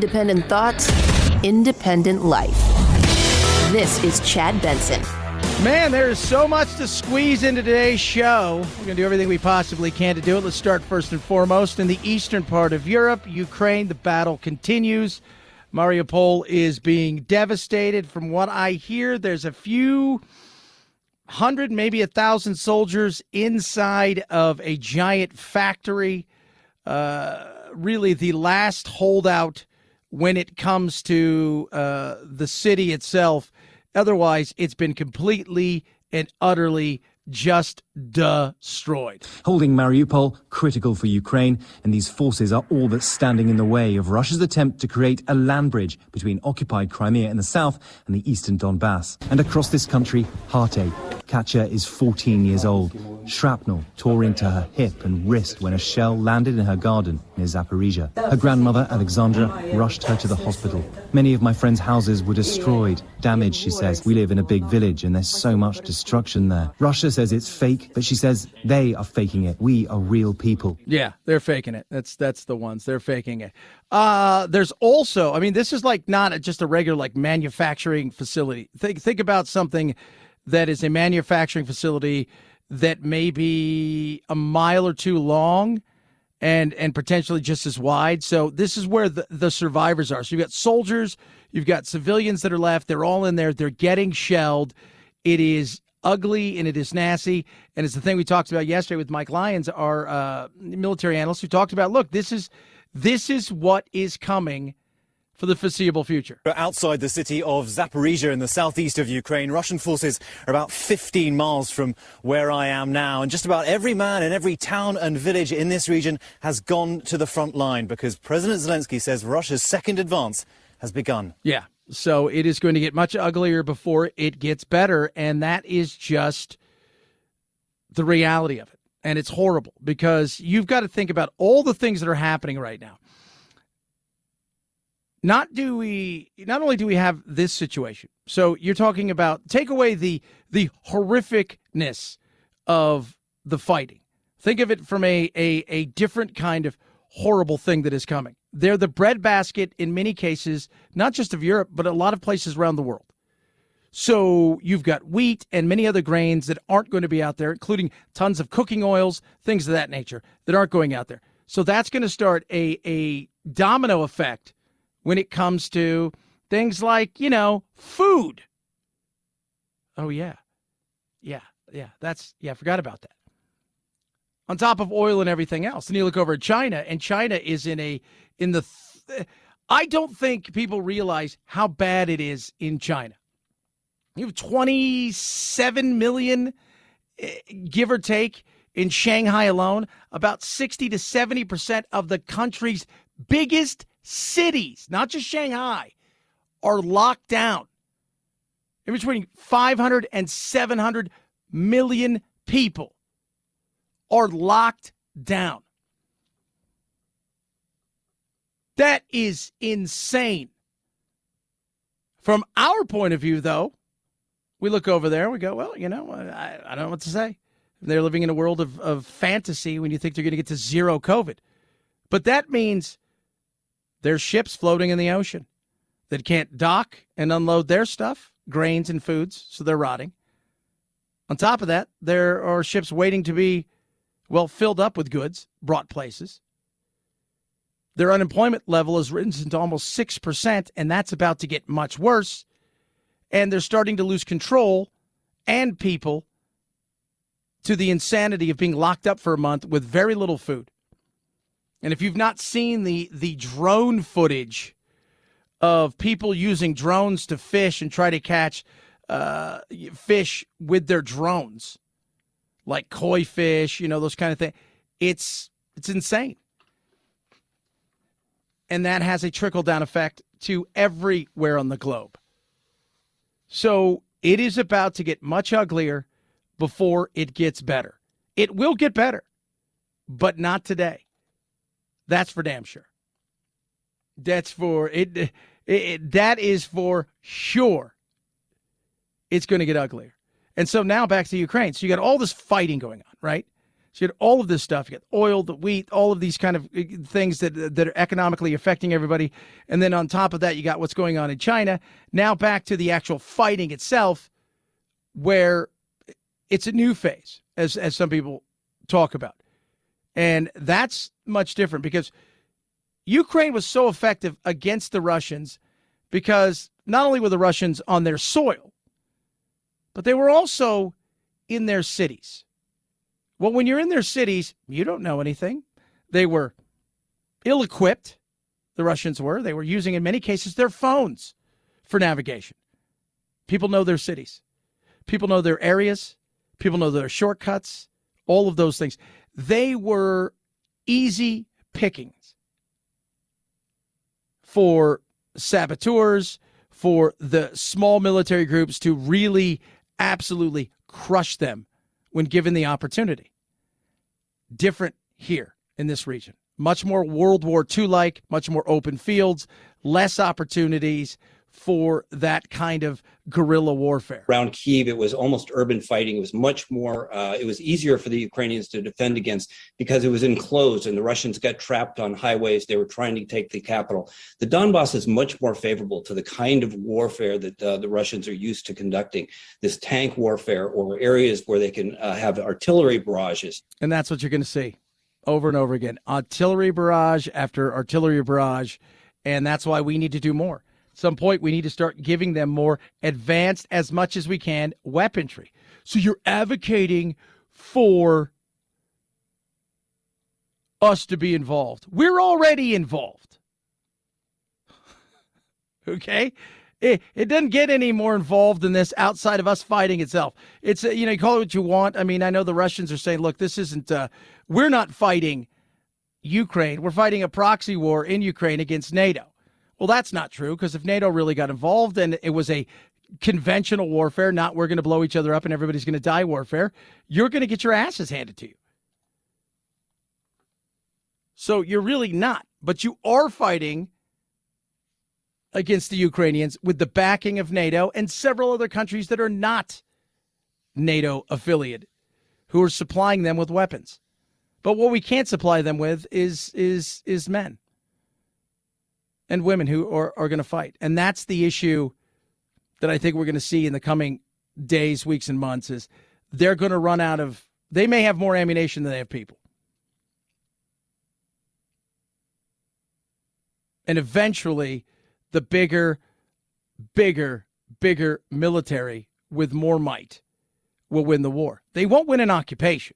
independent thoughts, independent life. This is Chad Benson. Man, there is so much to squeeze into today's show. We're going to do everything we possibly can to do it. Let's start first and foremost in the eastern part of Europe, Ukraine. The battle continues. Mariupol is being devastated. From what I hear, there's a few hundred, maybe 1,000 soldiers inside of a giant factory. Really the last holdout when it comes to the city itself. Otherwise, it's been completely and utterly just destroyed. Holding Mariupol, critical for Ukraine, and these forces are all that's standing in the way of Russia's attempt to create a land bridge between occupied Crimea in the south and the eastern Donbass. And across this country, heartache. Katya is 14 years old. Shrapnel tore into her hip and wrist when a shell landed in her garden near Zaporizhia. Her grandmother, Alexandra, rushed her to the hospital. Many of my friends' houses were destroyed, damaged, she says. We live in a big village and there's so much destruction there. Russia says it's fake, but she says they are faking it. We are real people. Yeah, they're faking it. That's the ones. They're faking it. There's also, I mean, this is like not just a regular like manufacturing facility. Think about something that is a manufacturing facility that may be a mile or two long and potentially just as wide. So this is where the survivors are. So you've got soldiers, you've got civilians that are left. They're all in there. They're getting shelled. It is ugly and it is nasty. And it's the thing we talked about yesterday with Mike Lyons, our military analyst, who talked about, look, this is what is coming for the foreseeable future. Outside the city of Zaporizhia in the southeast of Ukraine, Russian forces are about 15 miles from where I am now. And just about every man in every town and village in this region has gone to the front line because President Zelensky says Russia's second advance has begun. Yeah, so it is going to get much uglier before it gets better. And that is just the reality of it. And it's horrible because you've got to think about all the things that are happening right now. Not only do we have this situation, so you're talking about take away the horrificness of the fighting. Think of it from a different kind of horrible thing that is coming. They're the breadbasket in many cases, not just of Europe, but a lot of places around the world. So you've got wheat and many other grains that aren't going to be out there, including tons of cooking oils, things of that nature that aren't going out there. So that's going to start a domino effect when it comes to things like, food. Oh, yeah. Yeah. I forgot about that. On top of oil and everything else. And you look over at China, and China is I don't think people realize how bad it is in China. You have 27 million, give or take, in Shanghai alone. About 60 to 70% of the country's biggest cities, not just Shanghai, are locked down. In between 500 and 700 million people are locked down. That is insane. From our point of view, though, we look over there and we go, well, I don't know what to say. They're living in a world of fantasy when you think they're going to get to zero COVID. But that means there's ships floating in the ocean that can't dock and unload their stuff, grains and foods, so they're rotting. On top of that, there are ships waiting to be, filled up with goods, brought places. Their unemployment level has risen to almost 6%, and that's about to get much worse. And they're starting to lose control and people to the insanity of being locked up for a month with very little food. And if you've not seen the drone footage of people using drones to fish and try to catch fish with their drones, like koi fish, those kind of things, it's insane. And that has a trickle-down effect to everywhere on the globe. So it is about to get much uglier before it gets better. It will get better, but not today. That's for damn sure. That's for it. That is for sure. It's going to get uglier. And so now back to Ukraine. So you got all this fighting going on, right? So you had all of this stuff. You got oil, the wheat, all of these kind of things that are economically affecting everybody. And then on top of that, you got what's going on in China. Now back to the actual fighting itself, where it's a new phase, as some people talk about. And that's much different because Ukraine was so effective against the Russians because not only were the Russians on their soil, but they were also in their cities. Well, when you're in their cities, you don't know anything. They were ill-equipped, the Russians were. They were using, in many cases, their phones for navigation. People know their cities. People know their areas. People know their shortcuts, all of those things. They were easy pickings for saboteurs, for the small military groups to really absolutely crush them when given the opportunity. Different here in this region. Much more World War II-like, much more open fields, less opportunities for that kind of guerrilla warfare. Around Kyiv, it was almost urban fighting. It was much more, it was easier for the Ukrainians to defend against because it was enclosed and the Russians got trapped on highways. They were trying to take the capital. The Donbass is much more favorable to the kind of warfare that the Russians are used to conducting, this tank warfare or areas where they can have artillery barrages. And that's what you're going to see over and over again. Artillery barrage after artillery barrage. And that's why we need to do more. Some point we need to start giving them more advanced, as much as we can, weaponry. So you're advocating for us to be involved. We're already involved. Okay? It doesn't get any more involved than this outside of us fighting itself. It's, you call it what you want. I mean, I know the Russians are saying, look, this isn't, we're not fighting Ukraine. We're fighting a proxy war in Ukraine against NATO. Well, that's not true, because if NATO really got involved and it was a conventional warfare, not we're going to blow each other up and everybody's going to die warfare, you're going to get your asses handed to you. So you're really not. But you are fighting against the Ukrainians with the backing of NATO and several other countries that are not NATO affiliated, who are supplying them with weapons. But what we can't supply them with is men and women who are going to fight. And that's the issue that I think we're going to see in the coming days, weeks, and months is they're going to run out of, they may have more ammunition than they have people. And eventually, the bigger military with more might will win the war. They won't win an occupation,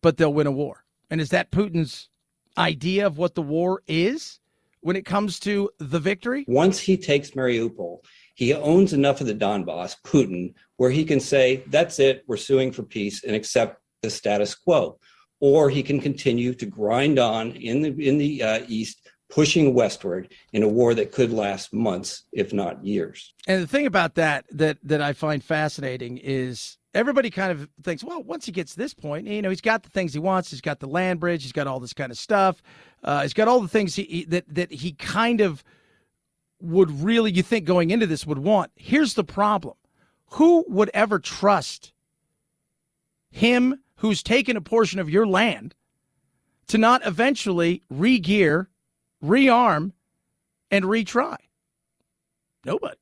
but they'll win a war. And is that Putin's idea of what the war is? When it comes to the victory? Once he takes Mariupol, he owns enough of the Donbass, Putin, where he can say, that's it, we're suing for peace and accept the status quo. Or he can continue to grind on in the east, pushing westward in a war that could last months, if not years. And the thing about that I find fascinating is everybody kind of thinks, well, once he gets to this point, he's got the things he wants. He's got the land bridge. He's got all this kind of stuff. He's got all the things that he kind of would really, you think going into this, would want. Here's the problem. Who would ever trust him who's taken a portion of your land to not eventually re-gear, rearm, and retry? Nobody.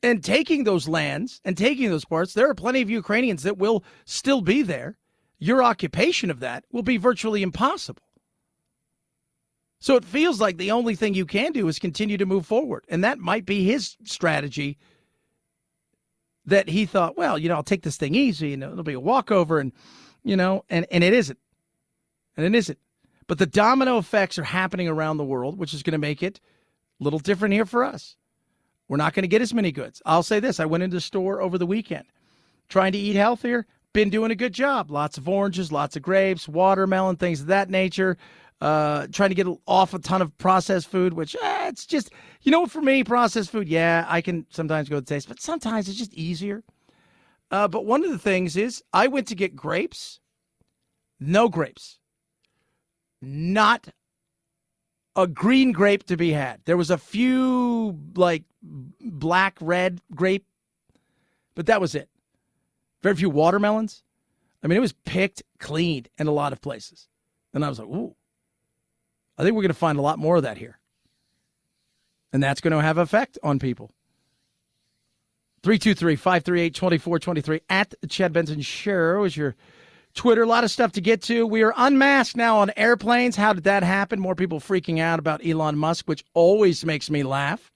And taking those lands and taking those parts, there are plenty of Ukrainians that will still be there. Your occupation of that will be virtually impossible. So it feels like the only thing you can do is continue to move forward. And that might be his strategy, that he thought, well, I'll take this thing easy and it'll be a walkover, and it isn't. And it isn't. But the domino effects are happening around the world, which is going to make it a little different here for us. We're not going to get as many goods. I'll say this. I went into the store over the weekend trying to eat healthier. Been doing a good job. Lots of oranges, lots of grapes, watermelon, things of that nature. Trying to get off a ton of processed food, which it's just, for me, processed food, yeah, I can sometimes go to taste, but sometimes it's just easier. But one of the things is I went to get grapes. No grapes. Not a green grape to be had. There was a few black, red grape but that was it. Very few watermelons. I mean, it was picked clean in a lot of places. And I was like, ooh, I think we're going to find a lot more of that here. And that's going to have effect on people. 323-538-2423 at the Chad Benson Show is your Twitter. A lot of stuff to get to. We are unmasked now on airplanes. How did that happen? More people freaking out about Elon Musk, which always makes me laugh.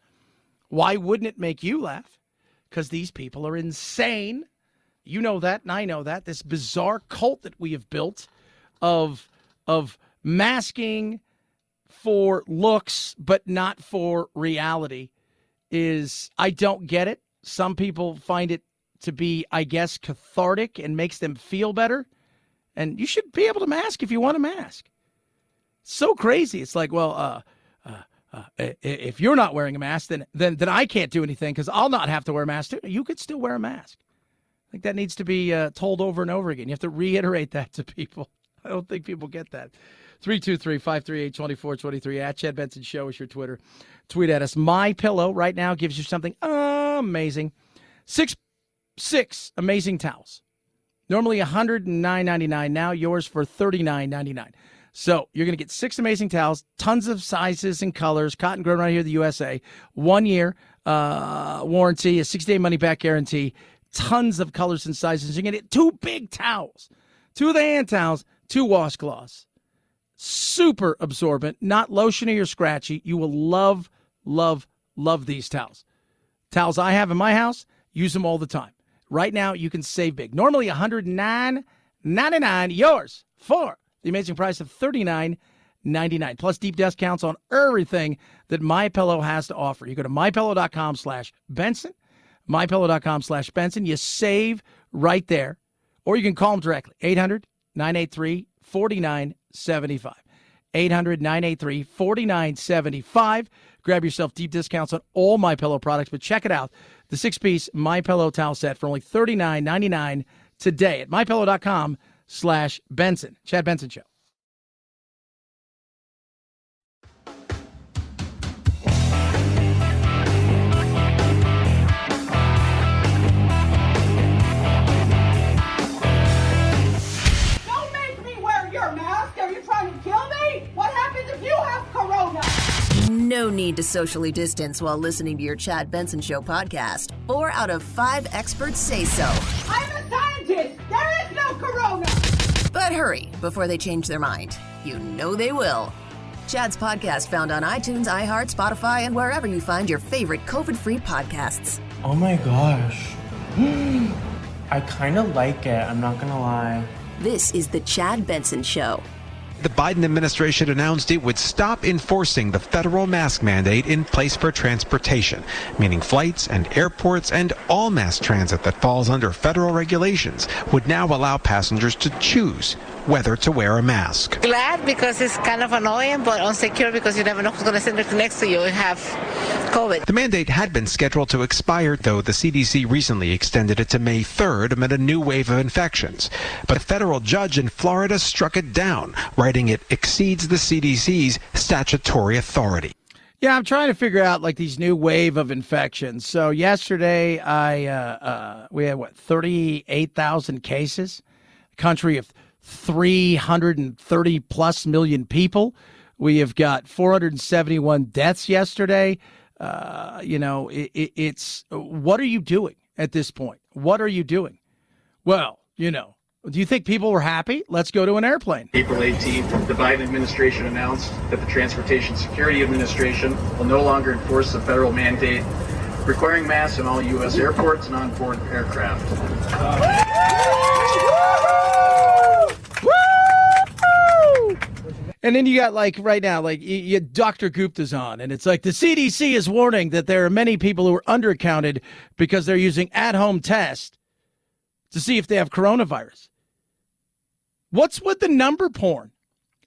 Why wouldn't it make you laugh? Because these people are insane. You know that, and I know that. This bizarre cult that we have built of masking for looks but not for reality is, I don't get it. Some people find it to be, I guess, cathartic and makes them feel better. And you should be able to mask if you want to mask. So crazy. It's like, well, if you're not wearing a mask, then I can't do anything because I'll not have to wear a mask too. You could still wear a mask. I think that needs to be told over and over again. You have to reiterate that to people. I don't think people get that. 323-538-2423 at Chad Benson Show is your Twitter. Tweet at us. MyPillow right now gives you something amazing. Six amazing towels. Normally $109.99. Now yours for $39.99. So you're going to get 6 amazing towels, tons of sizes and colors, cotton grown right here in the USA, 1 year warranty, a 6-day money-back guarantee, tons of colors and sizes. You're going to get 2 big towels, 2 of the hand towels, 2 washcloths. Super absorbent, not lotiony or scratchy. You will love, love, love these towels. Towels I have in my house, use them all the time. Right now, you can save big. Normally $109.99, yours for the amazing price of $39.99. Plus deep discounts on everything that MyPillow has to offer. You go to MyPillow.com/Benson, MyPillow.com/Benson. You save right there. Or you can call them directly, 800-983-4975. 800-983-4975. Grab yourself deep discounts on all MyPillow products, but check it out. The 6-piece MyPillow towel set for only $39.99 today at MyPillow.com/Benson. Chad Benson Show. Don't make me wear your mask. Are you trying to kill me? What happens if you have corona? No need to socially distance while listening to your Chad Benson Show podcast. 4 out of 5 experts say so. I'm a scientist. There is no corona. But hurry before they change their mind. You know they will. Chad's podcast found on iTunes, iHeart, Spotify, and wherever you find your favorite COVID-free podcasts. Oh my gosh. I kind of like it, I'm not gonna lie. This is the Chad Benson Show. The Biden administration announced it would stop enforcing the federal mask mandate in place for transportation, meaning flights and airports and all mass transit that falls under federal regulations would now allow passengers to choose whether to wear a mask. Glad because it's kind of annoying, but unsecure because you never know who's going to sit next to you and have COVID. The mandate had been scheduled to expire, though the CDC recently extended it to May 3rd amid a new wave of infections. But a federal judge in Florida struck it down, writing it exceeds the CDC's statutory authority. Yeah, I'm trying to figure out like these new wave of infections. So yesterday, we had 38,000 cases, a country of 330 plus million people. We have got 471 deaths yesterday. It's what are you doing at this point? What are you doing? Well, do you think people were happy? Let's go to an airplane. April 18th, the Biden administration announced that the Transportation Security Administration will no longer enforce the federal mandate requiring masks in all U.S. airports and on-board aircraft. And then you got right now, you Dr. Gupta's on, and it's like the CDC is warning that there are many people who are undercounted because they're using at-home tests to see if they have coronavirus. What's with the number porn?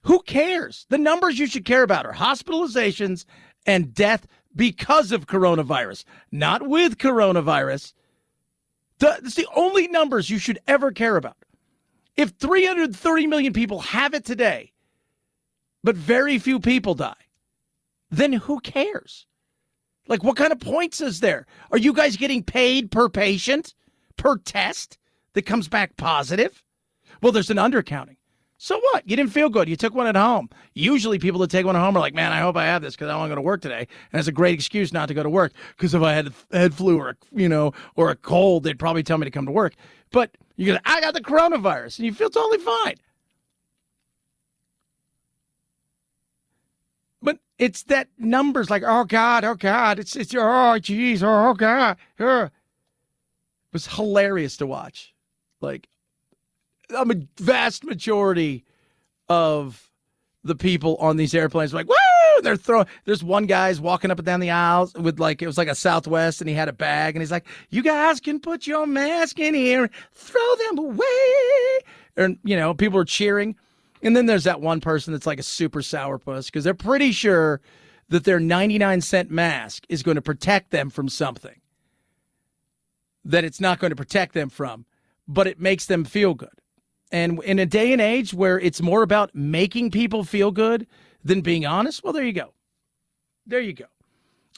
Who cares? The numbers you should care about are hospitalizations and death because of coronavirus, not with coronavirus. It's the only numbers you should ever care about. If 330 million people have it today, but very few people die, then who cares? What kind of points is there? Are you guys getting paid per patient? per test that comes back positive. Well, there's an undercounting. So what? You didn't feel good. You took one at home. Usually people that take one at home are like, man, I hope I have this because I don't want to go to work today. And it's a great excuse not to go to work because if I had head flu or a cold, they'd probably tell me to come to work. But you're going to, I got the coronavirus, and you feel totally fine. But it's that numbers like, oh, God, it's oh, geez, oh, God. It was hilarious to watch. Like, a vast majority of the people on these airplanes were like, woo! They're throwing. There's one guy's walking up and down the aisles with it was like a Southwest, and he had a bag, and he's like, you guys can put your mask in here and throw them away. And, people are cheering. And then there's that one person that's like a super sourpuss because they're pretty sure that their 99-cent mask is going to protect them from something that it's not going to protect them from, but it makes them feel good. And in a day and age where it's more about making people feel good than being honest, well, there you go. There you go.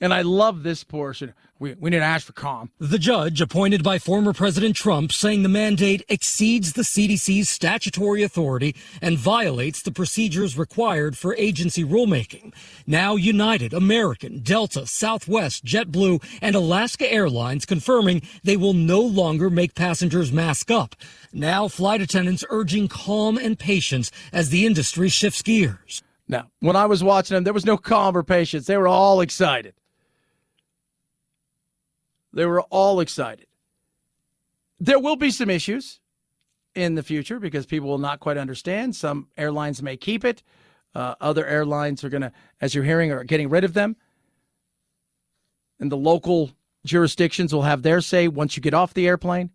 And I love this portion. We need to ask for calm. The judge appointed by former President Trump saying the mandate exceeds the CDC's statutory authority and violates the procedures required for agency rulemaking. Now United, American, Delta, Southwest, JetBlue, and Alaska Airlines confirming they will no longer make passengers mask up. Now flight attendants urging calm and patience as the industry shifts gears. Now, when I was watching them, there was no calm or patience. They were all excited. They were all excited. There will be some issues in the future because people will not quite understand. Some airlines may keep it. Other airlines are going to, as you're hearing, are getting rid of them. And the local jurisdictions will have their say once you get off the airplane.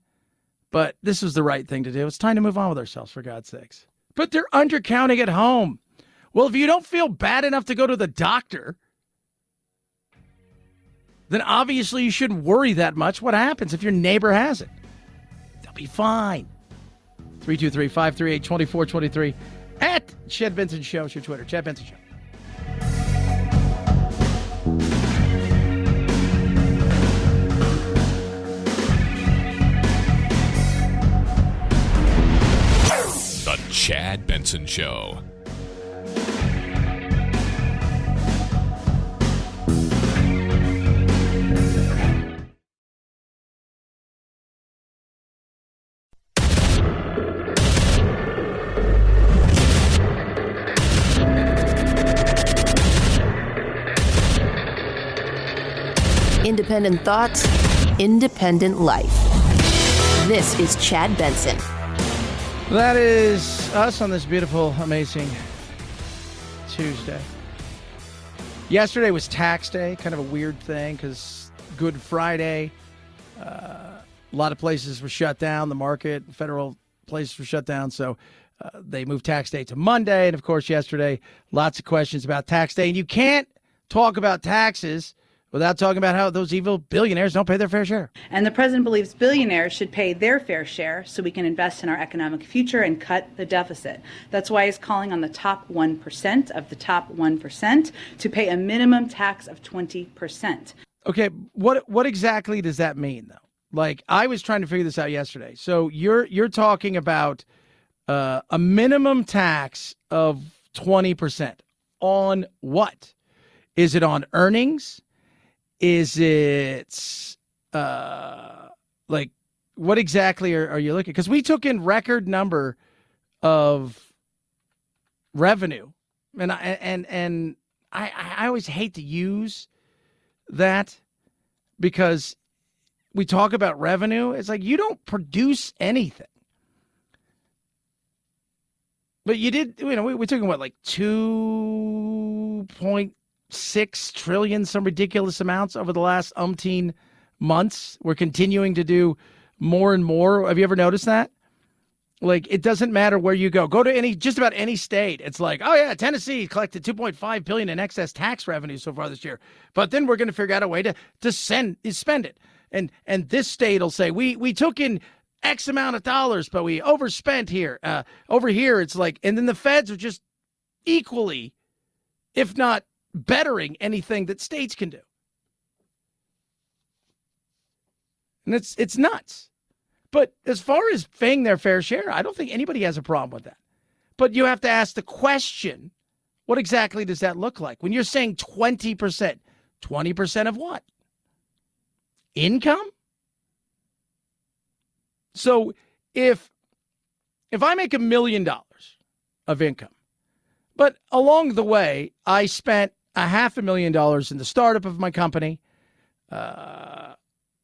But this is the right thing to do. It's time to move on with ourselves, for God's sakes. But they're undercounting at home. Well, if you don't feel bad enough to go to the doctor, then obviously you shouldn't worry that much. What happens if your neighbor has it? They'll be fine. 323-538-2423 at Chad Benson Show. It's your Twitter, Chad Benson Show. The Chad Benson Show. Independent thoughts, independent life. This is Chad Benson. That is us on this beautiful, amazing Tuesday. Yesterday was tax day, kind of a weird thing because Good Friday. A lot of places were shut down. The market, federal places were shut down. So they moved tax day to Monday. And, of course, yesterday, lots of questions about tax day. And you can't talk about taxes without talking about how those evil billionaires don't pay their fair share. And the president believes billionaires should pay their fair share so we can invest in our economic future and cut the deficit. That's why he's calling on the top 1% of the top 1% to pay a minimum tax of 20%. Okay, what exactly does that mean, though? Like, I was trying to figure this out yesterday. So you're talking about a minimum tax of 20% on what? Is it on earnings? Is it like what exactly are you looking? Because we took in record number of revenue, and I always hate to use that because we talk about revenue. It's like you don't produce anything, but you did. We took in what, like 2.6 trillion, some ridiculous amounts over the last umpteen months. We're continuing to do more and more. Have you ever noticed that? Like, it doesn't matter where you go. Go to just about any state. It's like, oh yeah, Tennessee collected $2.5 billion in excess tax revenue so far this year. But then we're going to figure out a way to spend it. And this state will say, we took in X amount of dollars, but we overspent here. Over here, it's like, and then the feds are just equally, if not bettering anything that states can do. And it's nuts. But as far as paying their fair share, I don't think anybody has a problem with that. But you have to ask the question, what exactly does that look like? When you're saying 20%, 20% of what? Income? So if I make $1 million of income, but along the way, I spent $500,000 in the startup of my company. I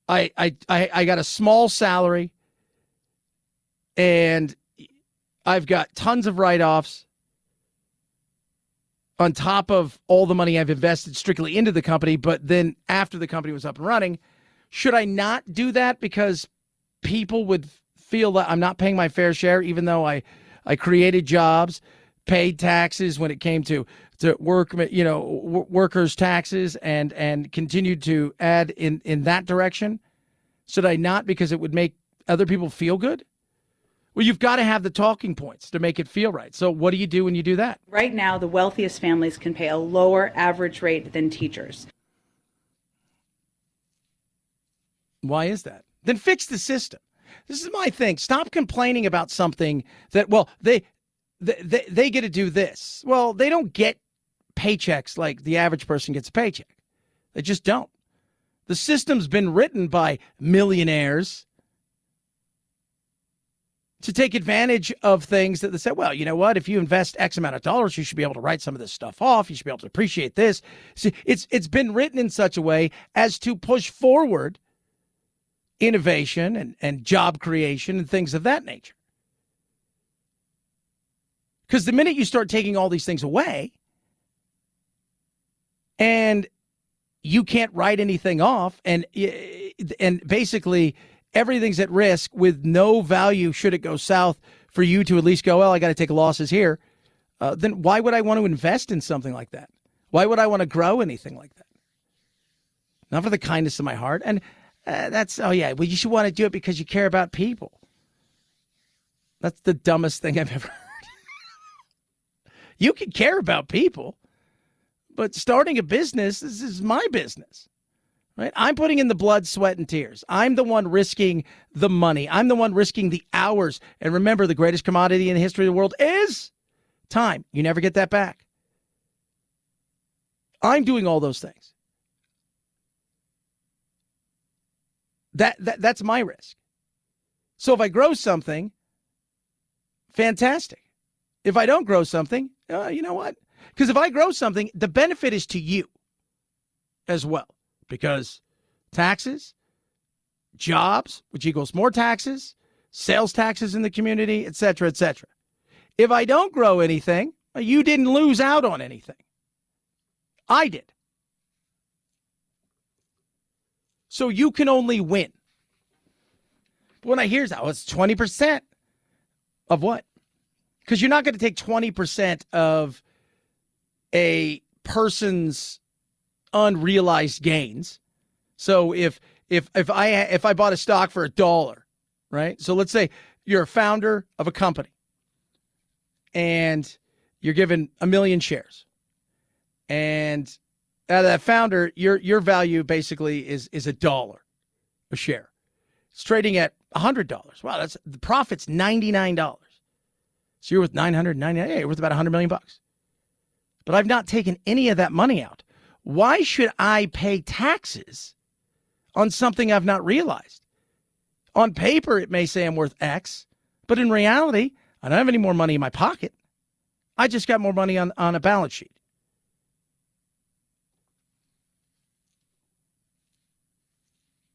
got a small salary, and I've got tons of write-offs on top of all the money I've invested strictly into the company. But then after the company was up and running, should I not do that because people would feel that I'm not paying my fair share, even though I created jobs, paid taxes when it came to work, workers' taxes, and continued to add in that direction? Should I not, because it would make other people feel good? Well, you've got to have the talking points to make it feel right. So what do you do when you do that? Right now, the wealthiest families can pay a lower average rate than teachers. Why is that? Then fix the system. This is my thing. Stop complaining about something that, well, they get to do this. Well, they don't get paychecks like the average person gets a paycheck. They just don't. The system's been written by millionaires to take advantage of things that they say, well, you know what? If you invest X amount of dollars, you should be able to write some of this stuff off. You should be able to appreciate this. See, it's been written in such a way as to push forward innovation and job creation and things of that nature. Because the minute you start taking all these things away and you can't write anything off and basically everything's at risk with no value should it go south for you to at least go, well, I got to take losses here, then why would I want to invest in something like that? Why would I want to grow anything like that? Not for the kindness of my heart. And well, you should want to do it because you care about people. That's the dumbest thing I've ever heard. You can care about people, but starting a business, this is my business, right? I'm putting in the blood, sweat, and tears. I'm the one risking the money. I'm the one risking the hours. And remember, the greatest commodity in the history of the world is time. You never get that back. I'm doing all those things. That's my risk. So if I grow something, fantastic. If I don't grow something, you know what? Because if I grow something, the benefit is to you as well. Because taxes, jobs, which equals more taxes, sales taxes in the community, et cetera, et cetera. If I don't grow anything, you didn't lose out on anything. I did. So you can only win. But when I hear that, it's 20% of what? Because you're not going to take 20% of a person's unrealized gains. So if I bought a stock for $1, right? So let's say you're a founder of a company and you're given 1 million shares. And out of that founder, your value basically is $1 a share. It's trading at $100. Wow, that's the profit's $99. So you're worth $999. Yeah, you're worth about $100 million. But I've not taken any of that money out. Why should I pay taxes on something I've not realized? On paper, it may say I'm worth X, but in reality, I don't have any more money in my pocket. I just got more money on a balance sheet.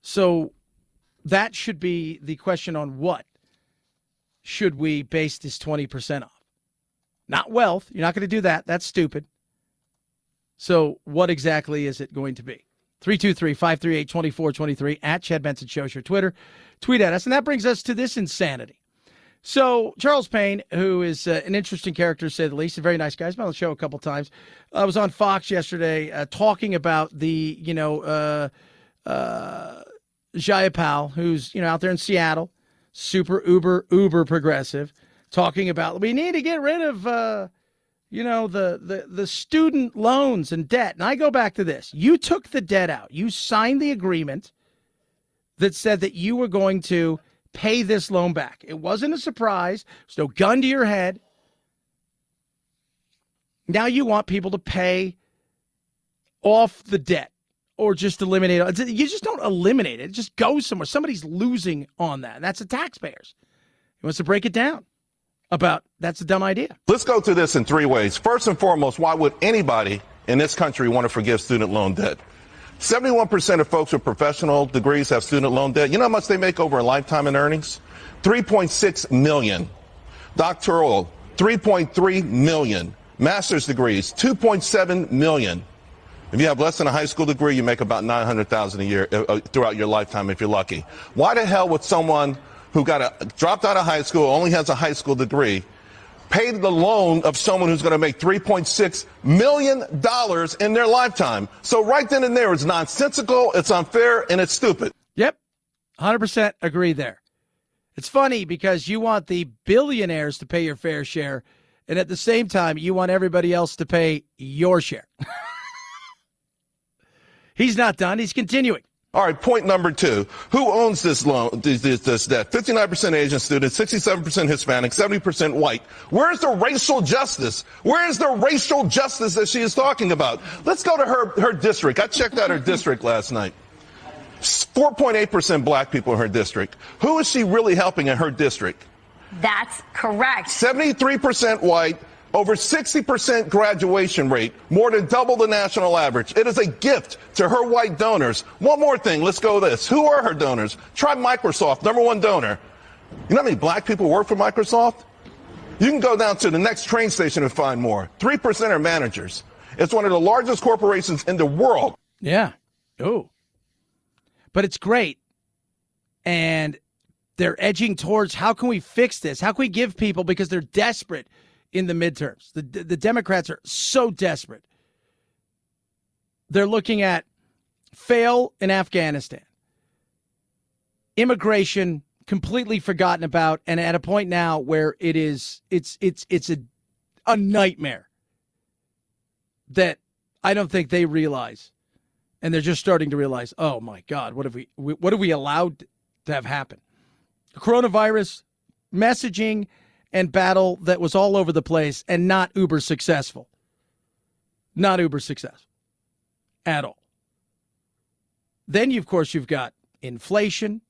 So that should be the question on what should we base this 20% off? Not wealth. You're not going to do that. That's stupid. So what exactly is it going to be? 323-538-2423 at Chad Benson Show's your Twitter. Tweet at us. And that brings us to this insanity. So Charles Payne, who is an interesting character, to say the least, a very nice guy. He's been on the show a couple times. I was on Fox yesterday talking about the, Jayapal, who's, out there in Seattle, super uber progressive, talking about we need to get rid of, the student loans and debt. And I go back to this. You took the debt out. You signed the agreement that said that you were going to pay this loan back. It wasn't a surprise. There's no gun to your head. Now you want people to pay off the debt or just eliminate it. You just don't eliminate it. It just goes somewhere. Somebody's losing on that. That's the taxpayers. He wants to break it down about that's a dumb idea. Let's go through this in three ways. First and foremost, why would anybody in this country want to forgive student loan debt? 71% of folks with professional degrees have student loan debt. You know how much they make over a lifetime in earnings? $3.6 million. Doctoral, $3.3 million. Master's degrees, $2.7 million. If you have less than a high school degree, you make about $900,000 a year throughout your lifetime if you're lucky. Why the hell would someone who dropped out of high school, only has a high school degree, pay the loan of someone who's going to make $3.6 million in their lifetime? So right then and there, it's nonsensical, it's unfair, and it's stupid. Yep, 100% agree there. It's funny because you want the billionaires to pay your fair share, and at the same time, you want everybody else to pay your share. He's not done. He's continuing. All right, point number two. Who owns this loan, this debt? 59% Asian students, 67% Hispanic, 70% white. Where's the racial justice? Where is the racial justice that she is talking about? Let's go to her district. I checked out her district last night. 4.8% black people in her district. Who is she really helping in her district? That's correct. 73% white, over 60% graduation rate, more than double the national average. It is a gift to her white donors. One more thing, let's go this. Who are her donors? Try Microsoft, #1 donor. You know how many black people work for Microsoft? You can go down to the next train station and find more. 3% are managers. It's one of the largest corporations in the world. Yeah. Oh. But it's great. And they're edging towards how can we fix this? How can we give people, because they're desperate in the midterms. The Democrats are so desperate. They're looking at fail in Afghanistan, immigration completely forgotten about, and at a point now where it's a nightmare that I don't think they realize, and they're just starting to realize. Oh my God, what have we allowed to have happen? Coronavirus messaging and battle that was all over the place and not uber successful. Not uber successful at all. Then, of course, you've got inflation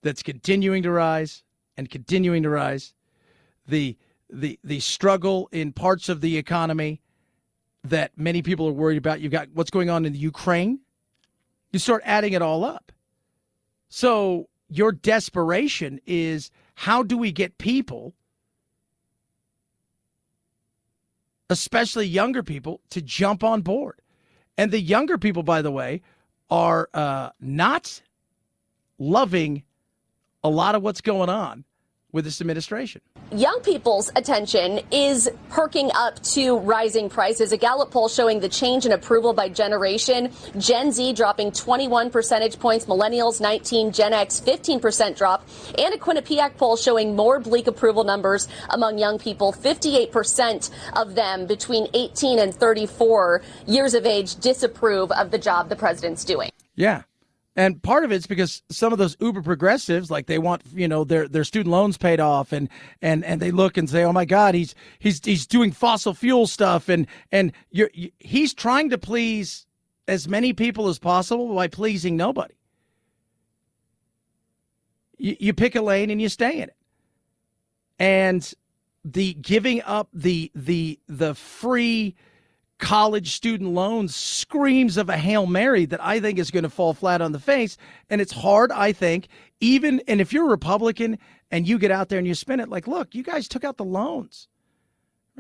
that's continuing to rise and continuing to rise. The struggle in parts of the economy that many people are worried about. You've got what's going on in the Ukraine. You start adding it all up. So your desperation is, how do we get people, especially younger people, to jump on board? And the younger people, by the way, are not loving a lot of what's going on with this administration. Young people's attention is perking up to rising prices. A Gallup poll showing the change in approval by generation. Gen Z dropping 21 percentage points, millennials 19, Gen X 15% drop, and a Quinnipiac poll showing more bleak approval numbers among young people. 58% of them between 18 and 34 years of age disapprove of the job the president's doing. Yeah. And part of it's because some of those uber progressives, like they want, their student loans paid off, and they look and say, oh my God, he's doing fossil fuel stuff, and he's trying to please as many people as possible by pleasing nobody. You pick a lane and you stay in it. And the giving up the free college student loans screams of a Hail Mary that I think is going to fall flat on the face. And it's hard, I think, and if you're a Republican and you get out there and you spin it like, look, you guys took out the loans,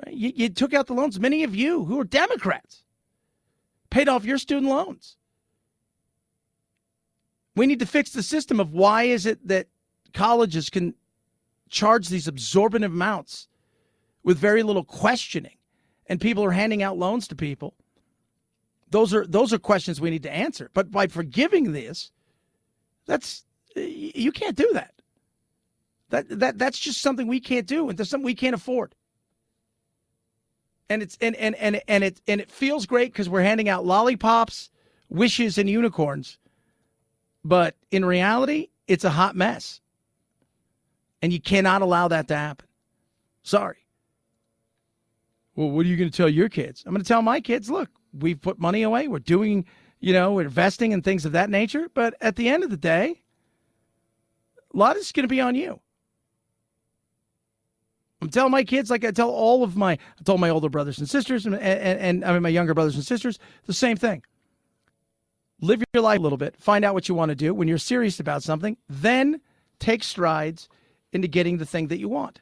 right? You took out the loans. Many of you who are Democrats paid off your student loans. We need to fix the system of why is it that colleges can charge these exorbitant amounts with very little questioning, and people are handing out loans to people. Those are questions we need to answer. But by forgiving this, you can't do that. That's just something we can't do, and there's something we can't afford. And it feels great because we're handing out lollipops, wishes, and unicorns. But in reality, it's a hot mess. And you cannot allow that to happen. Sorry. Well, what are you going to tell your kids? I'm going to tell my kids, look, we've put money away. We're doing, we're investing in things of that nature. But at the end of the day, a lot is going to be on you. I'm telling my kids, like I told my older brothers and sisters and my younger brothers and sisters, the same thing. Live your life a little bit. Find out what you want to do. When you're serious about something, then take strides into getting the thing that you want.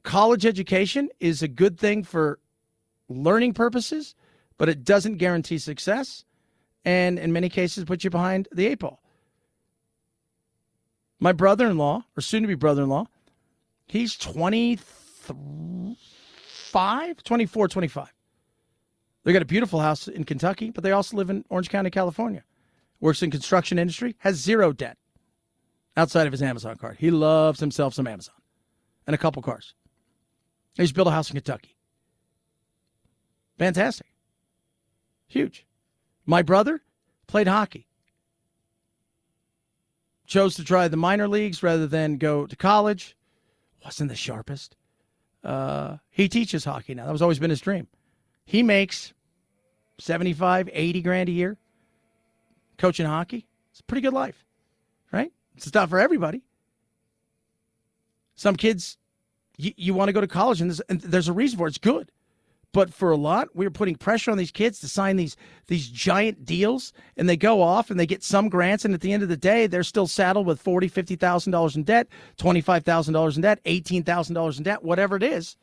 College education is a good thing for learning purposes, but it doesn't guarantee success, and in many cases put you behind the eight ball. My brother-in-law, or soon-to-be brother-in-law, he's 24, 25. They got a beautiful house in Kentucky, but they also live in Orange County, California. Works in construction industry, has zero debt outside of his Amazon card. He loves himself some Amazon and a couple cars. He just built a house in Kentucky. Fantastic. Huge. My brother played hockey. Chose to try the minor leagues rather than go to college. Wasn't the sharpest. He teaches hockey now. That was always been his dream. He makes 75, 80 grand a year coaching hockey. It's a pretty good life, right? It's not for everybody. Some kids, you want to go to college, and there's a reason for it. It's good. But for a lot, we're putting pressure on these kids to sign these giant deals, and they go off and they get some grants, and at the end of the day, they're still saddled with $40,000, $50,000 in debt, $25,000 in debt, $18,000 in debt, whatever it is.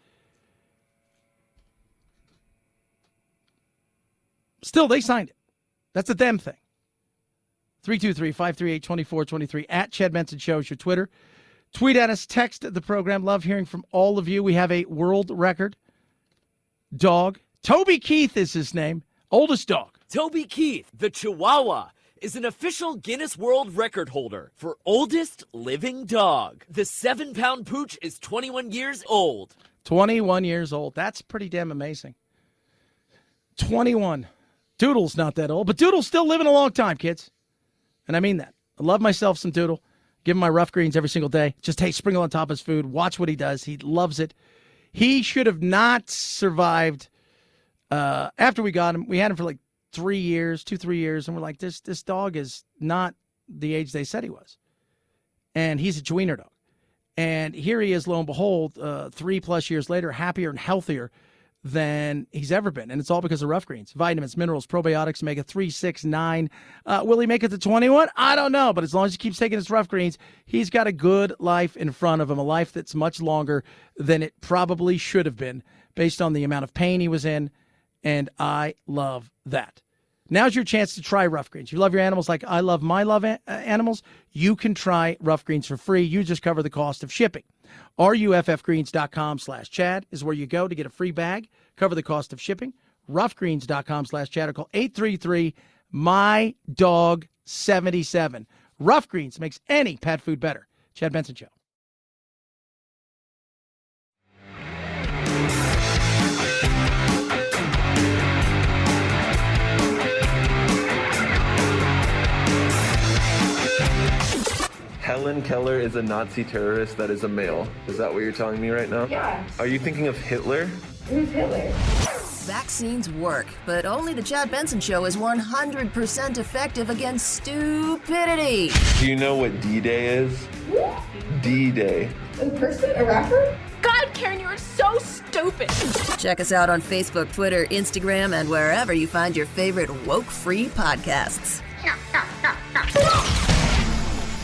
Still, they signed it. That's a them thing. 323-538-2423 at Chad Benson Show is your Twitter. Tweet at us, text the program. Love hearing from all of you. We have a world record dog. Toby Keith is his name. Oldest dog. Toby Keith, the Chihuahua, is an official Guinness World Record holder for oldest living dog. The 7-pound pooch is 21 years old. 21 years old. That's pretty damn amazing. 21. Doodle's not that old, but Doodle's still living a long time, kids. And I mean that. I love myself some Doodle. Give him my rough greens every single day. Just, hey, sprinkle on top of his food. Watch what he does. He loves it. He should have not survived after we got him. We had him for like 3 years, 2-3 years, and we're like, this dog is not the age they said he was. And he's a Chewiener dog. And here he is, lo and behold, 3+ years later, happier and healthier than he's ever been. And it's all because of rough greens. Vitamins, minerals, probiotics, omega-3, 6, 9. Will he make it to 21? I don't know. But as long as he keeps taking his rough greens, he's got a good life in front of him, a life that's much longer than it probably should have been based on the amount of pain he was in. And I love that. Now's your chance to try rough greens. You love your animals like I love my animals. You can try rough greens for free. You just cover the cost of shipping. RUFFgreens.com/Chad is where you go to get a free bag. Cover the cost of shipping. Ruffgreens.com/Chad or call 833-MY-DOG-77. Rough Greens makes any pet food better. Chad Benson Show. Helen Keller is a Nazi terrorist that is a male. Is that what you're telling me right now? Yeah. Are you thinking of Hitler? Who's Hitler? Vaccines work, but only the Chad Benson Show is 100% effective against stupidity. Do you know what D-Day is? D-Day. A person? A rapper? God, Karen, you are so stupid. Check us out on Facebook, Twitter, Instagram, and wherever you find your favorite woke-free podcasts.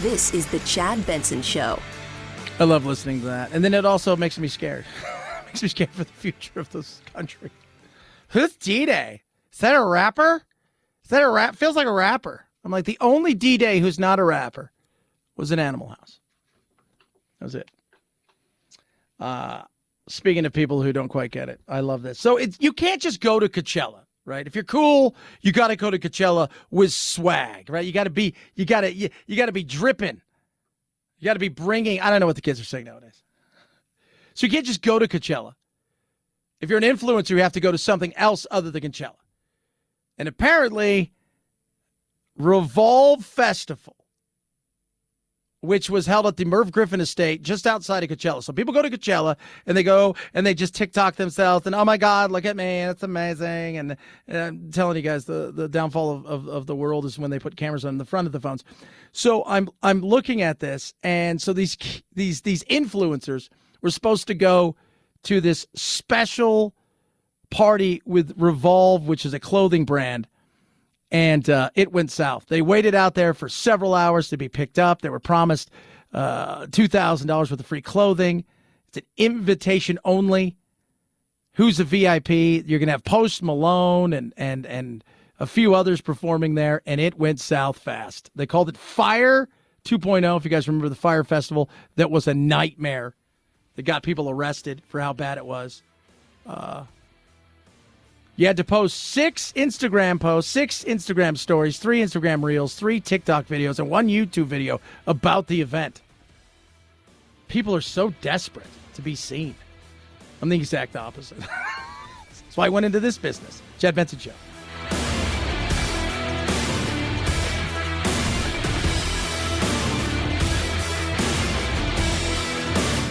This is the Chad Benson Show. I love listening to that. And then it also makes me scared. Makes me scared for the future of this country. Who's D-Day? Is that a rapper? Is that a rap? Feels like a rapper. I'm like, the only D-Day who's not a rapper was in Animal House. That was it. Speaking of people who don't quite get it, I love this. So you can't just go to Coachella, right? If you're cool, you got to go to Coachella with swag, right? You got to be dripping. You got to be bringing, I don't know what the kids are saying nowadays. So you can't just go to Coachella. If you're an influencer, you have to go to something else other than Coachella. And apparently, Revolve Festival which was held at the Merv Griffin Estate just outside of Coachella. So people go to Coachella and they go and they just TikTok themselves and, oh my God, look at me, that's amazing. And I'm telling you guys, the downfall of the world is when they put cameras on the front of the phones. So I'm looking at this, and so these influencers were supposed to go to this special party with Revolve, which is a clothing brand. And it went south. They waited out there for several hours to be picked up. They were promised $2,000 worth of free clothing. It's an invitation only. Who's a VIP? You're going to have Post Malone and a few others performing there, and it went south fast. They called it Fire 2.0, if you guys remember the Fire Festival. That was a nightmare. That got people arrested for how bad it was. You had to post 6 Instagram posts, 6 Instagram stories, 3 Instagram reels, 3 TikTok videos, and 1 YouTube video about the event. People are so desperate to be seen. I'm the exact opposite. That's why I went into this business. Chad Benson Show.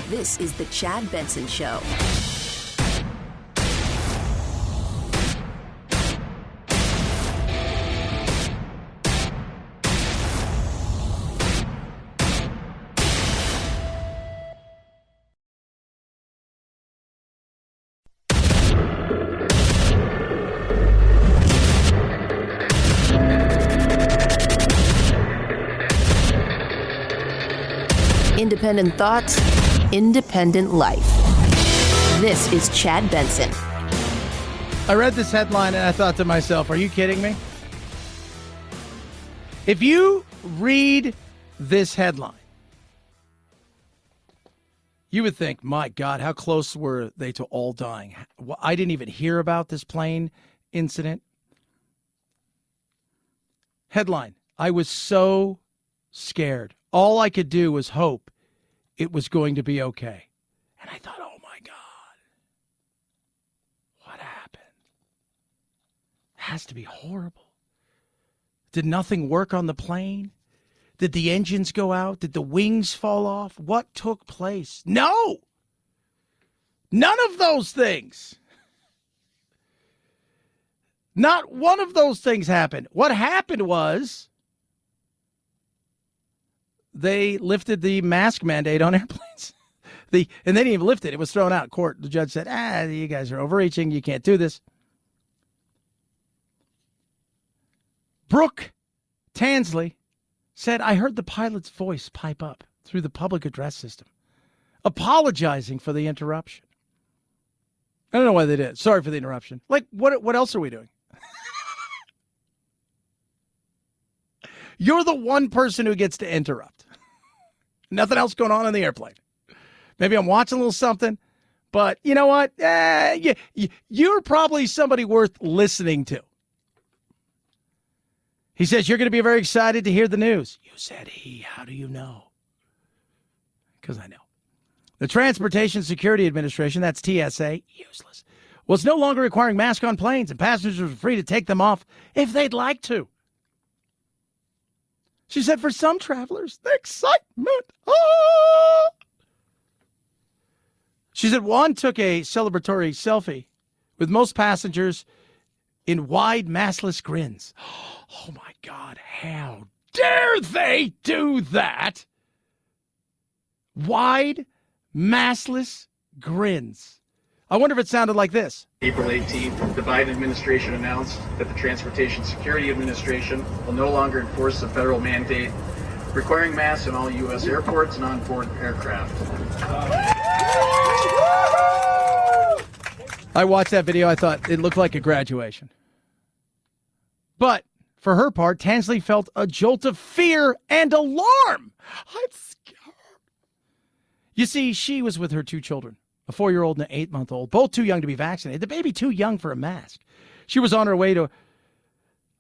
This is the Chad Benson Show. Independent thoughts, independent life. This is Chad Benson. I read this headline and I thought to myself, are you kidding me? If you read this headline, you would think, my God, how close were they to all dying? I didn't even hear about this plane incident. Headline, I was so scared. All I could do was hope it was going to be okay. And I thought, oh my God, what happened? It has to be horrible. Did nothing work on the plane? Did the engines go out? Did the wings fall off? What took place? No! None of those things. Not one of those things happened. What happened was they lifted the mask mandate on airplanes. And they didn't even lift it. It was thrown out in court. The judge said, you guys are overreaching. You can't do this. Brooke Tansley said, I heard the pilot's voice pipe up through the public address system, apologizing for the interruption. I don't know why they did. Sorry for the interruption. Like, what else are we doing? You're the one person who gets to interrupt. Nothing else going on in the airplane. Maybe I'm watching a little something, but you know what? You're probably somebody worth listening to. He says, you're going to be very excited to hear the news. You said he. How do you know? Because I know. The Transportation Security Administration, that's TSA, useless, was no longer requiring masks on planes, and passengers were free to take them off if they'd like to. She said, for some travelers, the excitement. She said, one took a celebratory selfie with most passengers in wide, maskless grins. Oh, my God. How dare they do that? Wide, maskless grins. I wonder if it sounded like this. April 18th, the Biden administration announced that the Transportation Security Administration will no longer enforce the federal mandate requiring masks in all U.S. airports and on-board aircraft. I watched that video. I thought it looked like a graduation. But for her part, Tansley felt a jolt of fear and alarm. I'm scared. You see, she was with her 2 children. A 4-year-old and an 8-month-old, both too young to be vaccinated. The baby too young for a mask. She was on her way to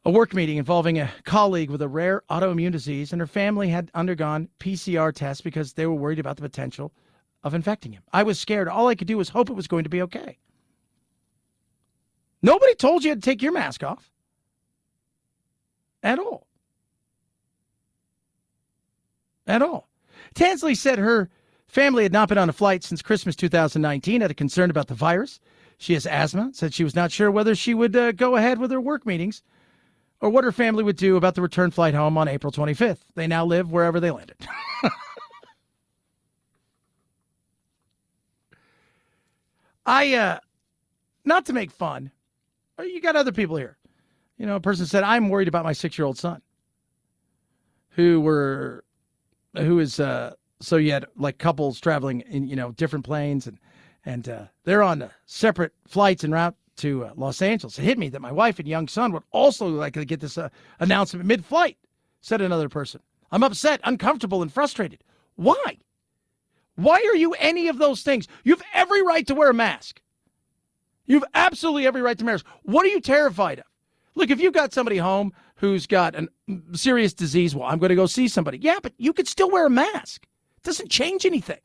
a work meeting involving a colleague with a rare autoimmune disease, and her family had undergone PCR tests because they were worried about the potential of infecting him. I was scared. All I could do was hope it was going to be okay. Nobody told you to take your mask off. At all. At all. Tansley said her family had not been on a flight since Christmas 2019, had a concern about the virus. She has asthma, said she was not sure whether she would go ahead with her work meetings or what her family would do about the return flight home on April 25th. They now live wherever they landed. Not to make fun, you got other people here. A person said, I'm worried about my 6-year-old son who is, so you had like couples traveling in, different planes and they're on separate flights en route to Los Angeles. It hit me that my wife and young son would also like to get this announcement mid-flight, said another person. I'm upset, uncomfortable, and frustrated. Why? Why are you any of those things? You have every right to wear a mask. You have absolutely every right to wear a mask. What are you terrified of? Look, if you've got somebody home who's got a serious disease, well, I'm going to go see somebody. Yeah, but you could still wear a mask. It doesn't change anything.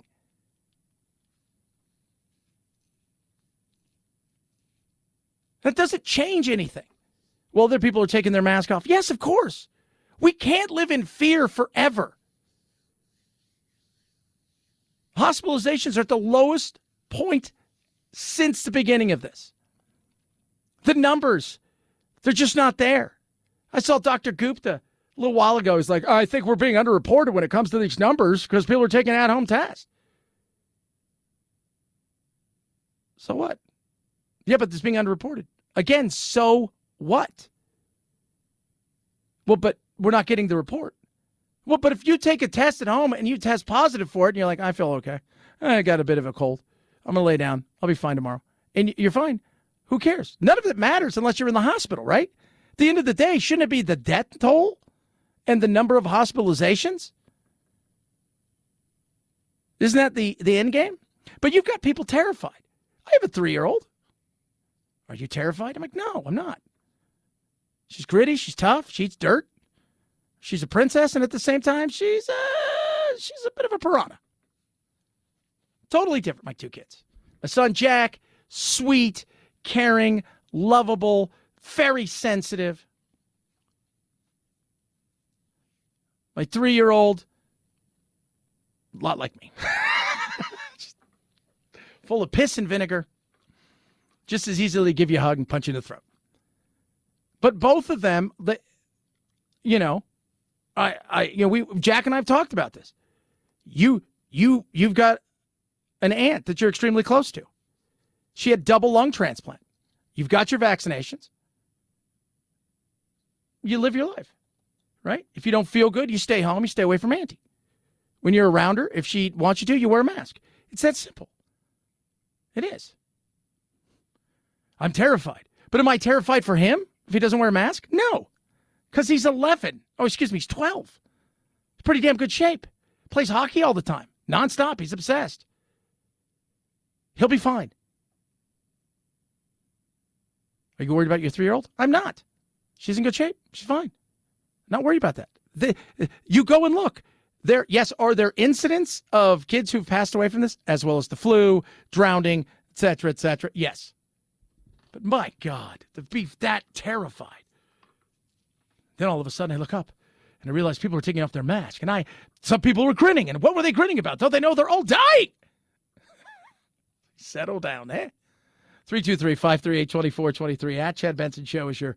That doesn't change anything. Well, other people are taking their mask off. Yes, of course. We can't live in fear forever. Hospitalizations are at the lowest point since the beginning of this. The numbers, they're just not there. I saw Dr. Gupta a little while ago. He's like, I think we're being underreported when it comes to these numbers because people are taking at-home tests. So what? Yeah, but it's being underreported. Again, so what? Well, but we're not getting the report. Well, but if you take a test at home and you test positive for it and you're like, I feel okay. I got a bit of a cold. I'm going to lay down. I'll be fine tomorrow. And you're fine. Who cares? None of it matters unless you're in the hospital, right? At the end of the day, shouldn't it be the death toll and the number of hospitalizations? Isn't that the end game? But you've got people terrified. I have a 3-year-old. Are you terrified? I'm like, no, I'm not. She's gritty. She's tough. She eats dirt. She's a princess, and at the same time, she's a bit of a piranha. Totally different, my 2 kids. My son, Jack, sweet, caring, lovable, very sensitive. My 3-year-old, a lot like me. Full of piss and vinegar. Just as easily give you a hug and punch you in the throat. But both of them, Jack and I have talked about this. You've got an aunt that you're extremely close to. She had double lung transplant. You've got your vaccinations. You live your life, right? If you don't feel good, you stay home. You stay away from Auntie. When you're around her, if she wants you to, you wear a mask. It's that simple. It is. I'm terrified. But am I terrified for him if he doesn't wear a mask? No, because he's 11. Oh, excuse me, he's 12. He's pretty damn good shape. Plays hockey all the time, nonstop. He's obsessed. He'll be fine. Are you worried about your 3-year-old? I'm not. She's in good shape. She's fine. Not worried about that. You go and look. Are there incidents of kids who've passed away from this, as well as the flu, drowning, et cetera, et cetera? Yes. But my God, to be that terrified. Then all of a sudden I look up and I realize people are taking off their mask. And some people were grinning. And what were they grinning about? Don't they know they're all dying? Settle down, eh? 323-538-2423 at Chad Benson Show is your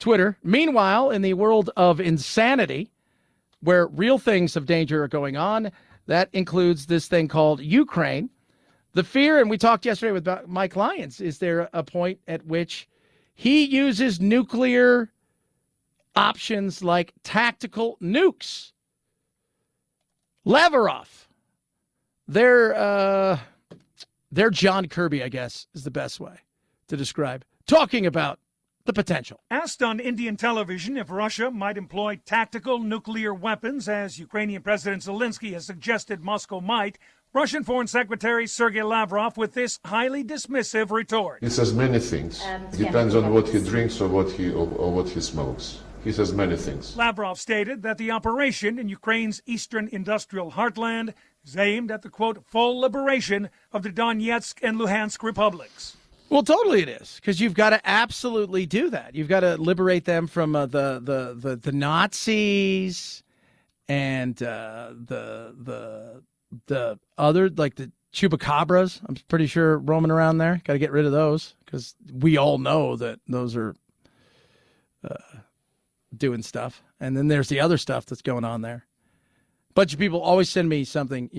Twitter. Meanwhile, in the world of insanity, where real things of danger are going on, that includes this thing called Ukraine. The fear, and we talked yesterday with my clients, is there a point at which he uses nuclear options like tactical nukes? Lavrov, they're John Kirby, I guess, is the best way to describe, talking about the potential. Asked on Indian television if Russia might employ tactical nuclear weapons, as Ukrainian President Zelensky has suggested Moscow might, Russian Foreign Secretary Sergei Lavrov with this highly dismissive retort. He says many things. Depends on what he drinks or what he smokes. He says many things. Lavrov stated that the operation in Ukraine's eastern industrial heartland is aimed at the, quote, full liberation of the Donetsk and Luhansk republics. Well, totally it is, because you've got to absolutely do that. You've got to liberate them from the Nazis and the other, like the chupacabras, I'm pretty sure roaming around there. Got to get rid of those because we all know that those are doing stuff. And then there's the other stuff that's going on there. Bunch of people always send me something,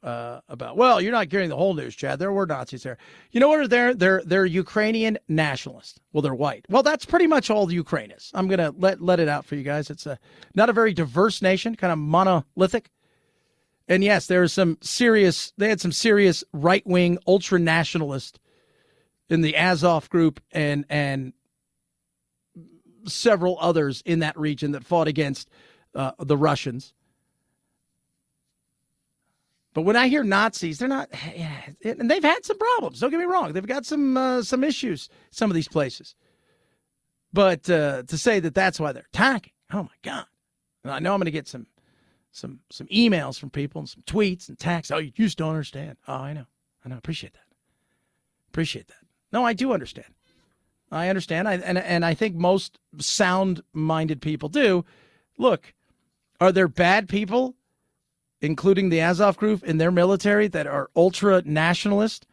about, well, you're not getting the whole news, Chad. There were Nazis there. You know what? They're Ukrainian nationalists. Well, they're white. Well, that's pretty much all the Ukraine is. I'm going to let it out for you guys. It's not a very diverse nation, kind of monolithic. And yes, they had some serious right-wing ultra-nationalists in the Azov group and several others in that region that fought against the Russians. But when I hear Nazis, they're not, and they've had some problems. Don't get me wrong. They've got some issues, some of these places. But to say that that's why they're attacking, oh my God. And I know I'm going to get some emails from people and some tweets and texts. Oh, you just don't understand. Oh, I know. Appreciate that. No, I do understand. I understand. And I think most sound-minded people do. Look, are there bad people, including the Azov group in their military, that are ultra-nationalist,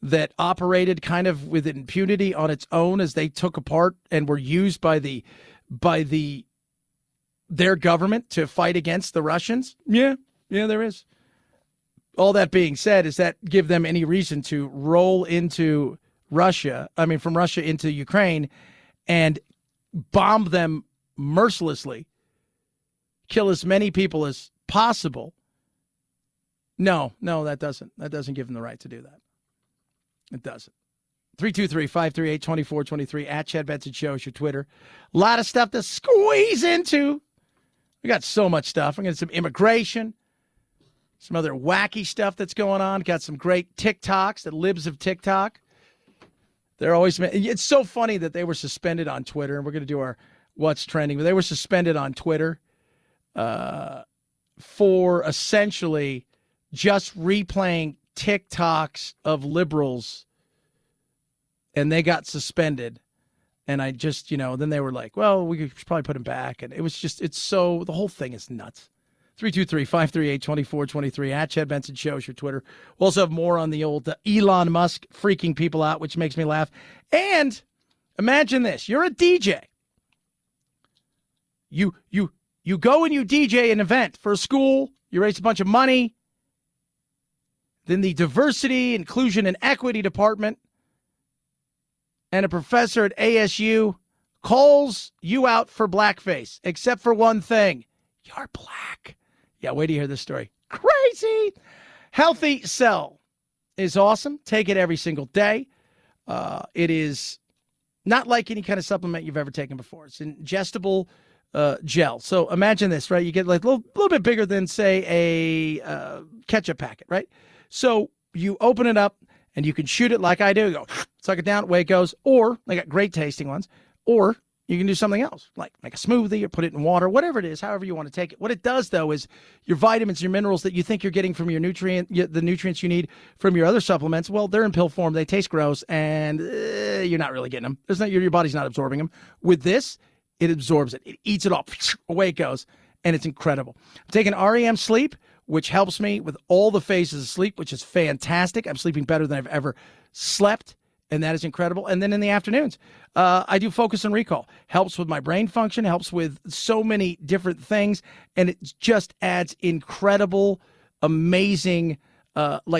that operated kind of with impunity on its own as they took apart and were used by their government to fight against the Russians? Yeah, there is. All that being said, does that give them any reason to roll into Russia, from Russia into Ukraine and bomb them mercilessly, kill as many people as possible? No, that doesn't give them the right to do that. It doesn't. 323-538-2423 at Chad Benson Show is your Twitter. A lot of stuff to squeeze into. We got so much stuff. I'm going to some immigration, some other wacky stuff that's going on. Got some great TikToks, the libs of TikTok. They're always, it's so funny that they were suspended on Twitter, and we're going to do our What's Trending, but they were suspended on Twitter for essentially just replaying TikToks of liberals, and they got suspended. And I just, then they were like, well, we should probably put him back. And it was just, the whole thing is nuts. 323-538-2423 at Chad Benson Show is your Twitter. We'll also have more on the old Elon Musk freaking people out, which makes me laugh. And imagine this. You're a DJ. You go and you DJ an event for a school. You raise a bunch of money. Then the diversity, inclusion, and equity department and a professor at ASU calls you out for blackface, except for one thing. You're black. Yeah, wait to hear this story. Crazy. Healthy Cell is awesome. Take it every single day. It is not like any kind of supplement you've ever taken before. It's an ingestible gel. So imagine this, right? You get like a little bit bigger than, say, a ketchup packet, right? So you open it up and you can shoot it like I do. You go, suck it down, away it goes. Or, they got great tasting ones. Or you can do something else, like make a smoothie or put it in water, whatever it is, however you want to take it. What it does, though, is your vitamins, your minerals that you think you're getting from the nutrients you need from your other supplements, well, they're in pill form. They taste gross, and you're not really getting them. Your body's not absorbing them. With this, it absorbs it. It eats it all. Away it goes, and it's incredible. I'm taking REM Sleep, which helps me with all the phases of sleep, which is fantastic. I'm sleeping better than I've ever slept. And that is incredible. And then in the afternoons, I do Focus and Recall. Helps with my brain function, helps with so many different things. And it just adds incredible, amazing,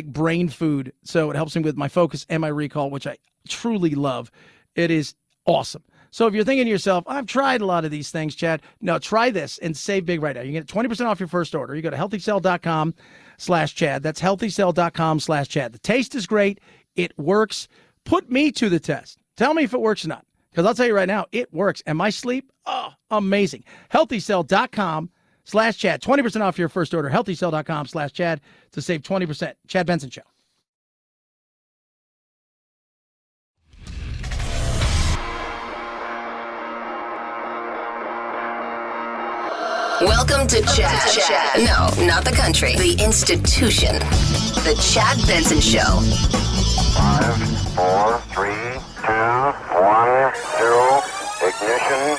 brain food. So it helps me with my focus and my recall, which I truly love. It is awesome. So if you're thinking to yourself, I've tried a lot of these things, Chad. No, try this and save big right now. You can get 20% off your first order. You go to healthycell.com/Chad. That's healthycell.com/Chad. The taste is great. It works. Put me to the test. Tell me if it works or not. Because I'll tell you right now, it works. And my sleep, amazing. Healthycell.com/Chad. 20% off your first order. Healthycell.com/Chad to save 20%. Chad Benson Show. Welcome to Chad. No, not the country. The institution. The Chad Benson Show. 5, 4, 3, 2, 1, 0. Ignition.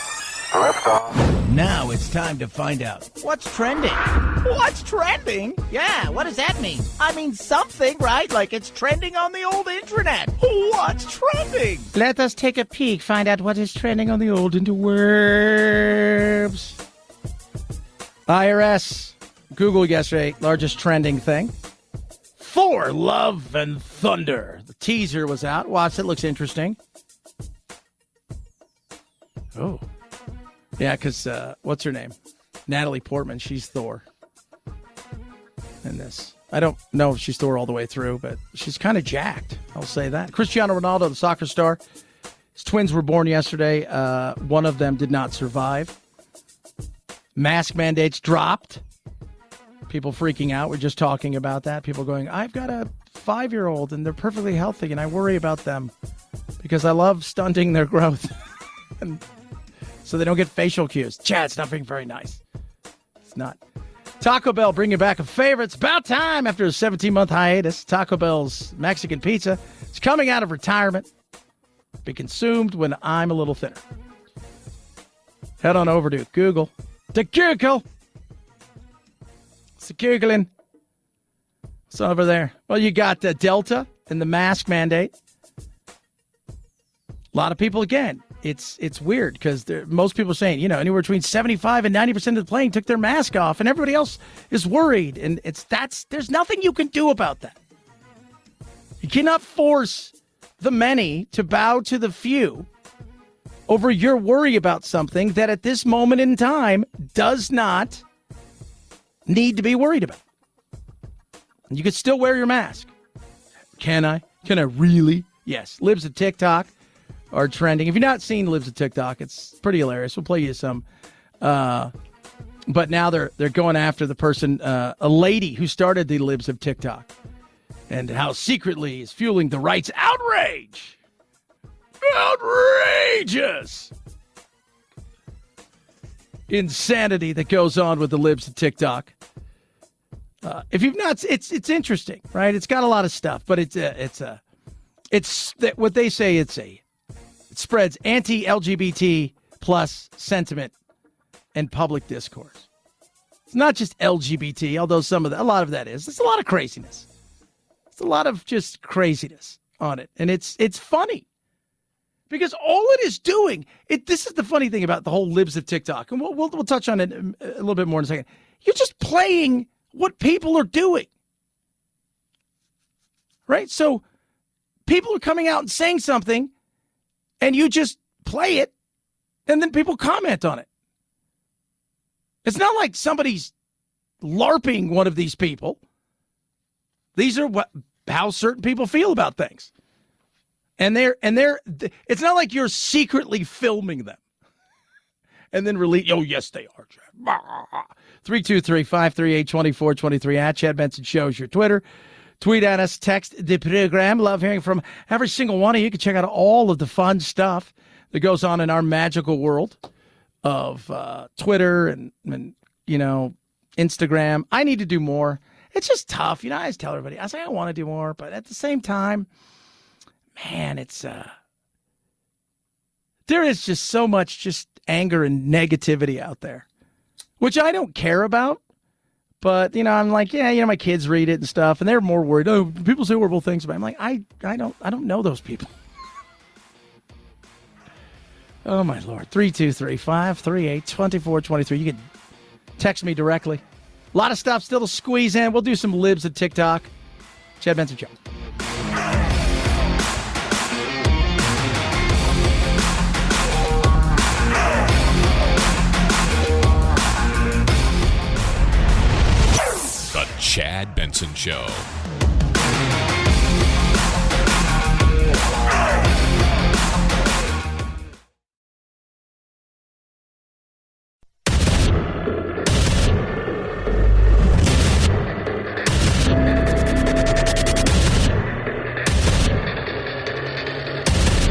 Liftoff. Now it's time to find out what's trending. What's trending? Yeah, what does that mean? I mean something, right? Like it's trending on the old internet. What's trending? Let us take a peek, find out what is trending on the old interwebs. IRS, Google yesterday, largest trending thing. Thor, Love and Thunder. The teaser was out. Watch it, looks interesting. Oh. Yeah, because what's her name? Natalie Portman. She's Thor in this. I don't know if she's Thor all the way through, but she's kind of jacked. I'll say that. Cristiano Ronaldo, the soccer star. His twins were born yesterday. One of them did not survive. Mask mandates dropped. People freaking out. We're just talking about that. People going, I've got a 5-year-old and they're perfectly healthy and I worry about them because I love stunting their growth. And so they don't get facial cues. Chad, it's not being very nice. It's not. Taco Bell bringing back a favorite. It's about time after a 17-month hiatus. Taco Bell's Mexican pizza is coming out of retirement. Be consumed when I'm a little thinner. Head on over to Google. To Google. It's Googling. What's over there? Well, you got Delta and the mask mandate. A lot of people, again, it's weird because most people are saying, anywhere between 75 and 90% of the plane took their mask off and everybody else is worried. And there's nothing you can do about that. You cannot force the many to bow to the few over your worry about something that at this moment in time does not need to be worried about. You can still wear your mask. Can I? Can I really? Yes. Libs of TikTok are trending. If you've not seen Libs of TikTok, it's pretty hilarious. We'll play you some. But now they're going after the person, a lady who started the Libs of TikTok, and how secretly is fueling the right's outrage. Outrageous insanity that goes on with the Libs of TikTok. If you've not, it's interesting, right? It's got a lot of stuff, but it's what they say. It spreads anti-LGBT plus sentiment and public discourse. It's not just LGBT, although a lot of that is. It's a lot of craziness. It's a lot of just craziness on it, and it's funny because all it is doing. This is the funny thing about the whole Libs of TikTok, and we'll touch on it a little bit more in a second. You're just playing what people are doing, right? So people are coming out and saying something, and you just play it, and then people comment on it. It's not like somebody's LARPing one of these people. These are how certain people feel about things. And it's not like you're secretly filming them and then release. Oh, yes, they are. 323-538-2423 at Chad Benson Show is your Twitter. Tweet at us, text the program. Love hearing from every single one of you. You can check out all of the fun stuff that goes on in our magical world of Twitter and Instagram. I need to do more. It's just tough. I always tell everybody, I say I want to do more, but at the same time, man, it's there is just so much just anger and negativity out there, which I don't care about. But, I'm like, my kids read it and stuff, and they're more worried. Oh, people say horrible things about it. I'm like, I don't know those people. Oh, my Lord. 323-538-2423. You can text me directly. A lot of stuff still to squeeze in. We'll do some Libs at TikTok. Chad Benson Show. The Chad Benson Show.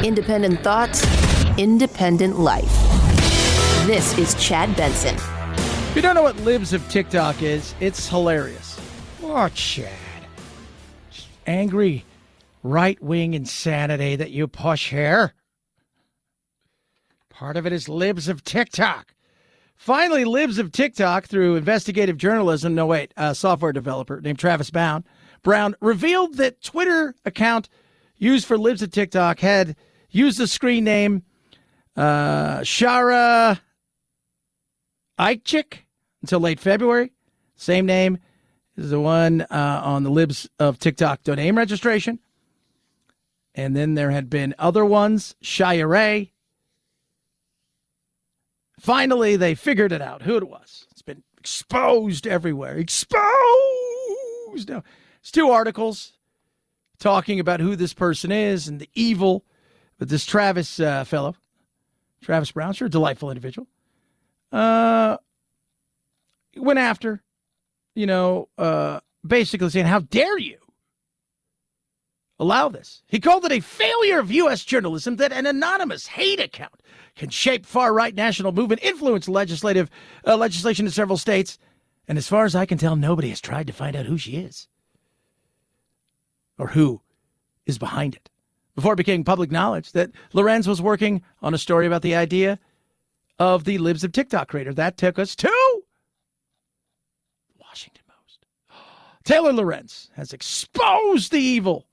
Independent thoughts, independent life. This is Chad Benson. If you don't know what Libs of TikTok is, it's hilarious. Oh, Chad. Angry right-wing insanity that you push here. Part of it is Libs of TikTok. Finally, libs of TikTok, through investigative journalism, a software developer named Travis Brown, revealed that Twitter account used for libs of TikTok had used the screen name Shara Eichik until late February. Same name is the one on the libs of TikTok domain registration. And then there had been other ones, Shia Ray. Finally, they figured it out, who it was. It's been exposed everywhere. Exposed! Now, it's 2 articles talking about who this person is and the evil. But this Travis fellow, Travis Brown, sure, a delightful individual, went after, basically saying, how dare you allow this? He called it a failure of U.S. journalism that an anonymous hate account can shape far-right national movement, influence legislation in several states. And as far as I can tell, nobody has tried to find out who she is or who is behind it. Before it became public knowledge that Lorenz was working on a story about the idea of the libs of TikTok creator. That took us to Washington Post. Taylor Lorenz has exposed the evil.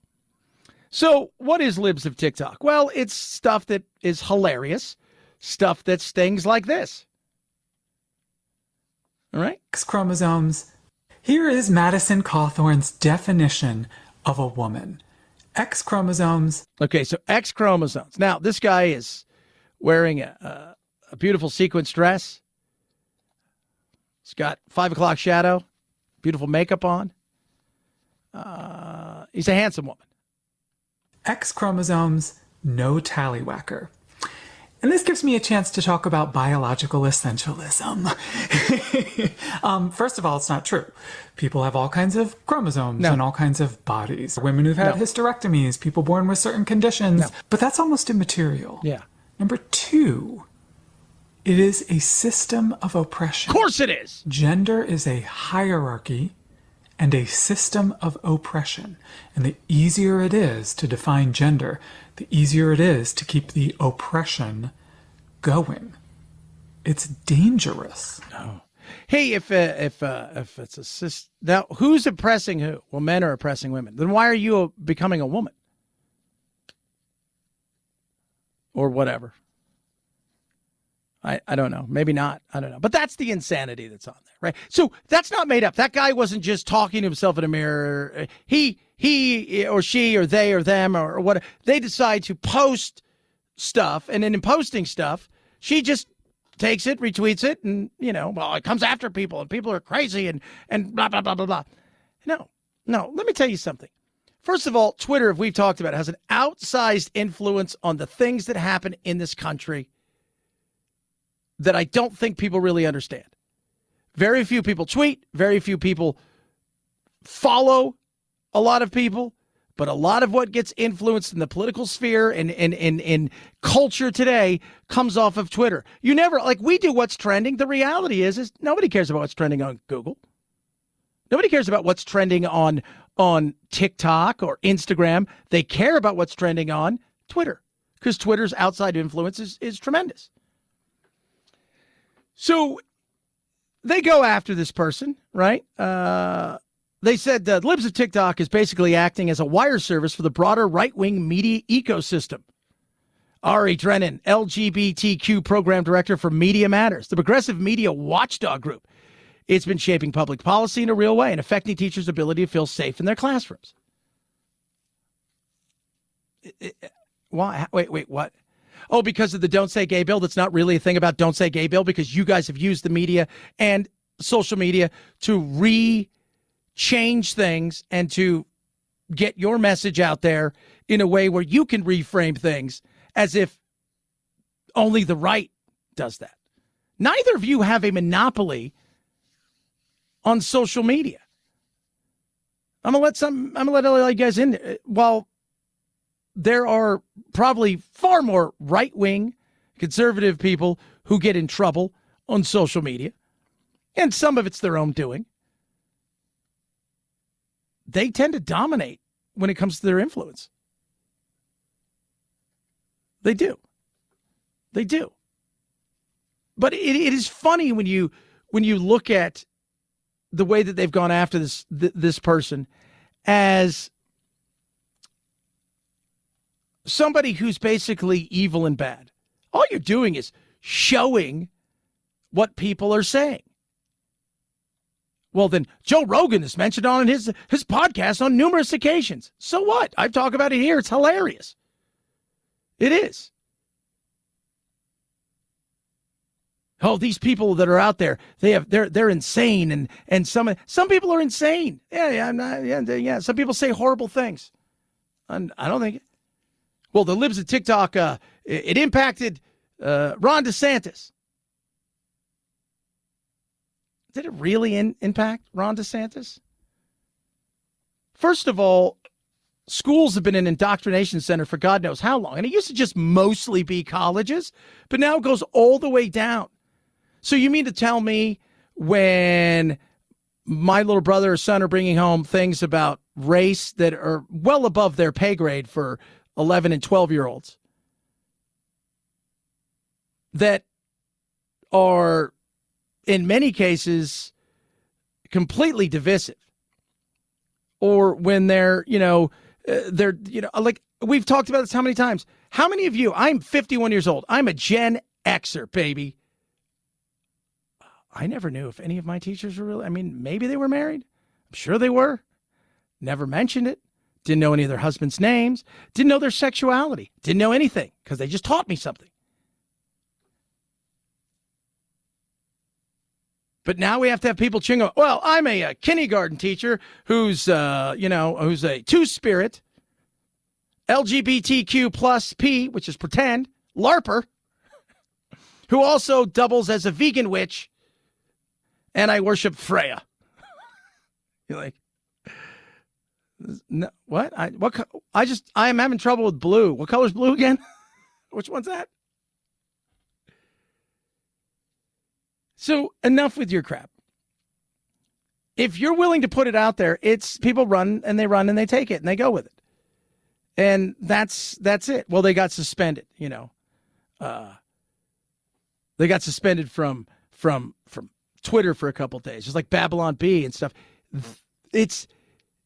So what is libs of TikTok? Well, it's stuff that is hilarious, stuff that stings like this. All right? X chromosomes. Here is Madison Cawthorn's definition of a woman. X chromosomes. Okay, so X chromosomes. Now, this guy is wearing a beautiful sequence dress. He's got 5 o'clock shadow, beautiful makeup on. He's a handsome woman. X chromosomes, no tallywhacker. And this gives me a chance to talk about biological essentialism. First of all, it's not true. People have all kinds of chromosomes and all kinds of bodies. Women who've had hysterectomies, people born with certain conditions. But that's almost immaterial. Yeah. Number 2, it is a system of oppression. Of course it is. Gender is a hierarchy and a system of oppression. And the easier it is to define gender, the easier it is to keep the oppression going. It's dangerous. No. Hey, if it's a system, now who's oppressing who? Well, men are oppressing women. Then why are you becoming a woman? Or whatever. I don't know. Maybe not. I don't know. But that's the insanity that's on there, right? So that's not made up. That guy wasn't just talking to himself in a mirror. He or she or they or them or what, they decide to post stuff. And then in posting stuff, she just takes it, retweets it, and, it comes after people and people are crazy and blah, blah, blah, blah, blah. No. Let me tell you something. First of all, Twitter, if we've talked about it, has an outsized influence on the things that happen in this country that I don't think people really understand. Very few people tweet. Very few people follow a lot of people. But a lot of what gets influenced in the political sphere and in culture today comes off of Twitter. You never, we do what's trending. The reality is nobody cares about what's trending on Google. Nobody cares about what's trending on TikTok or Instagram. They care about what's trending on Twitter because Twitter's outside influence is tremendous. So they go after this person, right? They said that Libs of TikTok is basically acting as a wire service for the broader right-wing media ecosystem. Ari Drennan, LGBTQ program director for Media Matters, the progressive media watchdog group. It's been shaping public policy in a real way and affecting teachers' ability to feel safe in their classrooms. Why? Wait, what? Oh, because of the Don't Say Gay bill. That's not really a thing about Don't Say Gay bill because you guys have used the media and social media to change things and to get your message out there in a way where you can reframe things as if only the right does that. Neither of you have a monopoly on social media. I'm gonna let all you guys in. While there are probably far more right-wing conservative people who get in trouble on social media, and some of it's their own doing, they tend to dominate when it comes to their influence. They do. But it is funny when you look at the way that they've gone after this person as somebody who's basically evil and bad. All you're doing is showing what people are saying. Well, then Joe Rogan is mentioned on his podcast on numerous occasions. So what? I talk about it here. It's hilarious. It is. Oh, these people that are out there, they're insane, and some people are insane. Yeah. Some people say horrible things. And I don't think it. Well, the libs of TikTok, it impacted Ron DeSantis. Did it really impact Ron DeSantis? First of all, schools have been an indoctrination center for God knows how long. And it used to just mostly be colleges, but now it goes all the way down. So you mean to tell me when my little brother or son are bringing home things about race that are well above their pay grade for 11 and 12-year-olds that are in many cases completely divisive, or when they're like we've talked about this how many times? How many of you, I'm 51 years old. I'm a Gen Xer, baby. I never knew if any of my teachers were really, maybe they were married. I'm sure they were. Never mentioned it. Didn't know any of their husbands' names. Didn't know their sexuality. Didn't know anything because they just taught me something. But now we have to have people chingo. Well, I'm a kindergarten teacher who's a two-spirit, LGBTQ plus P, which is pretend, LARPer, who also doubles as a vegan witch, and I worship Freya. You're like, no, what? I am having trouble with blue. What color's blue again? Which one's that? So enough with your crap. If you're willing to put it out there, it's people run and they take it and they go with it. And that's it. Well, they got suspended, they got suspended from Twitter for a couple of days. Just like Babylon Bee and stuff. It's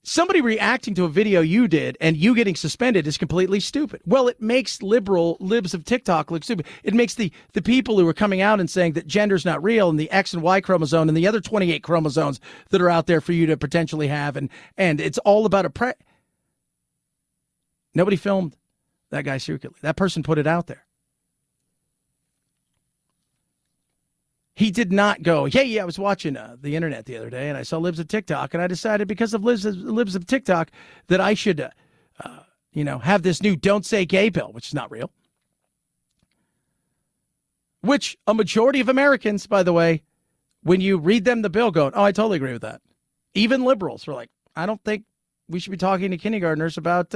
somebody reacting to a video you did and you getting suspended is completely stupid. Well, it makes libs of TikTok look stupid. It makes the people who are coming out and saying that gender's not real and the X and Y chromosome and the other 28 chromosomes that are out there for you to potentially have. And it's all about nobody filmed that guy secretly. That person put it out there. He did not go, yeah, I was watching the internet the other day and I saw libs of TikTok and I decided because of libs of TikTok that I should, have this new Don't Say Gay bill, which is not real. Which a majority of Americans, by the way, when you read them the bill going, oh, I totally agree with that. Even liberals were like, I don't think we should be talking to kindergartners about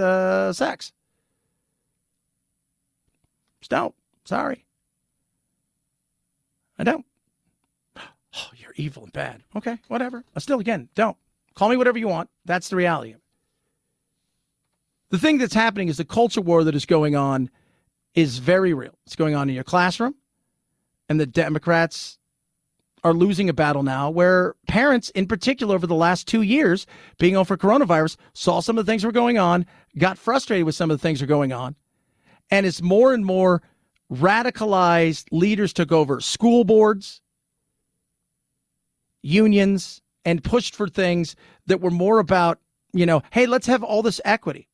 sex. Just don't. Sorry. I don't. Oh, you're evil and bad. Okay, whatever. Still, again, don't. Call me whatever you want. That's the reality of it. The thing that's happening is the culture war that is going on is very real. It's going on in your classroom, and the Democrats are losing a battle now where parents, in particular, over the last 2 years, being home for coronavirus, saw some of the things were going on, got frustrated with some of the things that are going on, and as more and more radicalized leaders took over school boards, unions, and pushed for things that were more about, hey, let's have all this equity.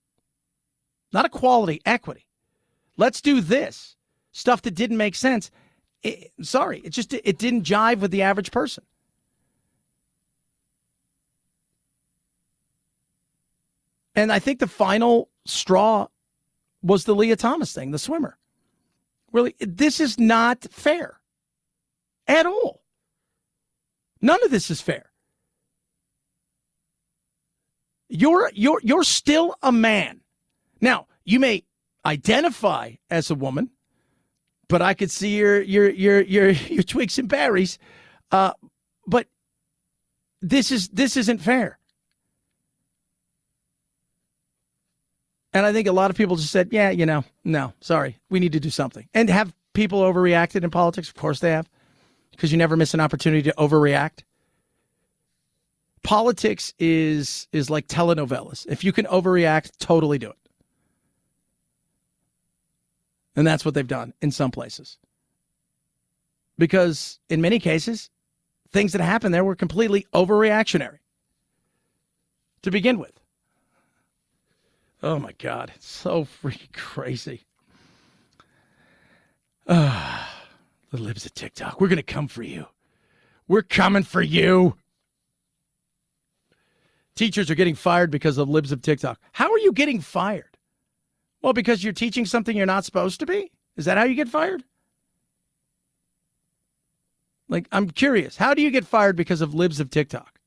Not equality, equity. Let's do this. Stuff that didn't make sense. It didn't jive with the average person. And I think the final straw was the Leah Thomas thing, the swimmer. Really, this is not fair at all. None of this is fair. You're still a man. Now, you may identify as a woman, but I could see your twigs and berries. But this isn't fair. And I think a lot of people just said, no, sorry, we need to do something. And have people overreacted in politics? Of course they have. because you never miss an opportunity to overreact. Politics is like telenovelas. If you can overreact, totally do it. And that's what they've done in some places. Because in many cases, things that happened there were completely overreactionary to begin with. Oh my God, it's so freaking crazy. The libs of TikTok, we're going to come for you. We're coming for you. Teachers are getting fired because of libs of TikTok. How are you getting fired? Well, because you're teaching something you're not supposed to be? Is that how you get fired? Like, I'm curious. How do you get fired because of libs of TikTok?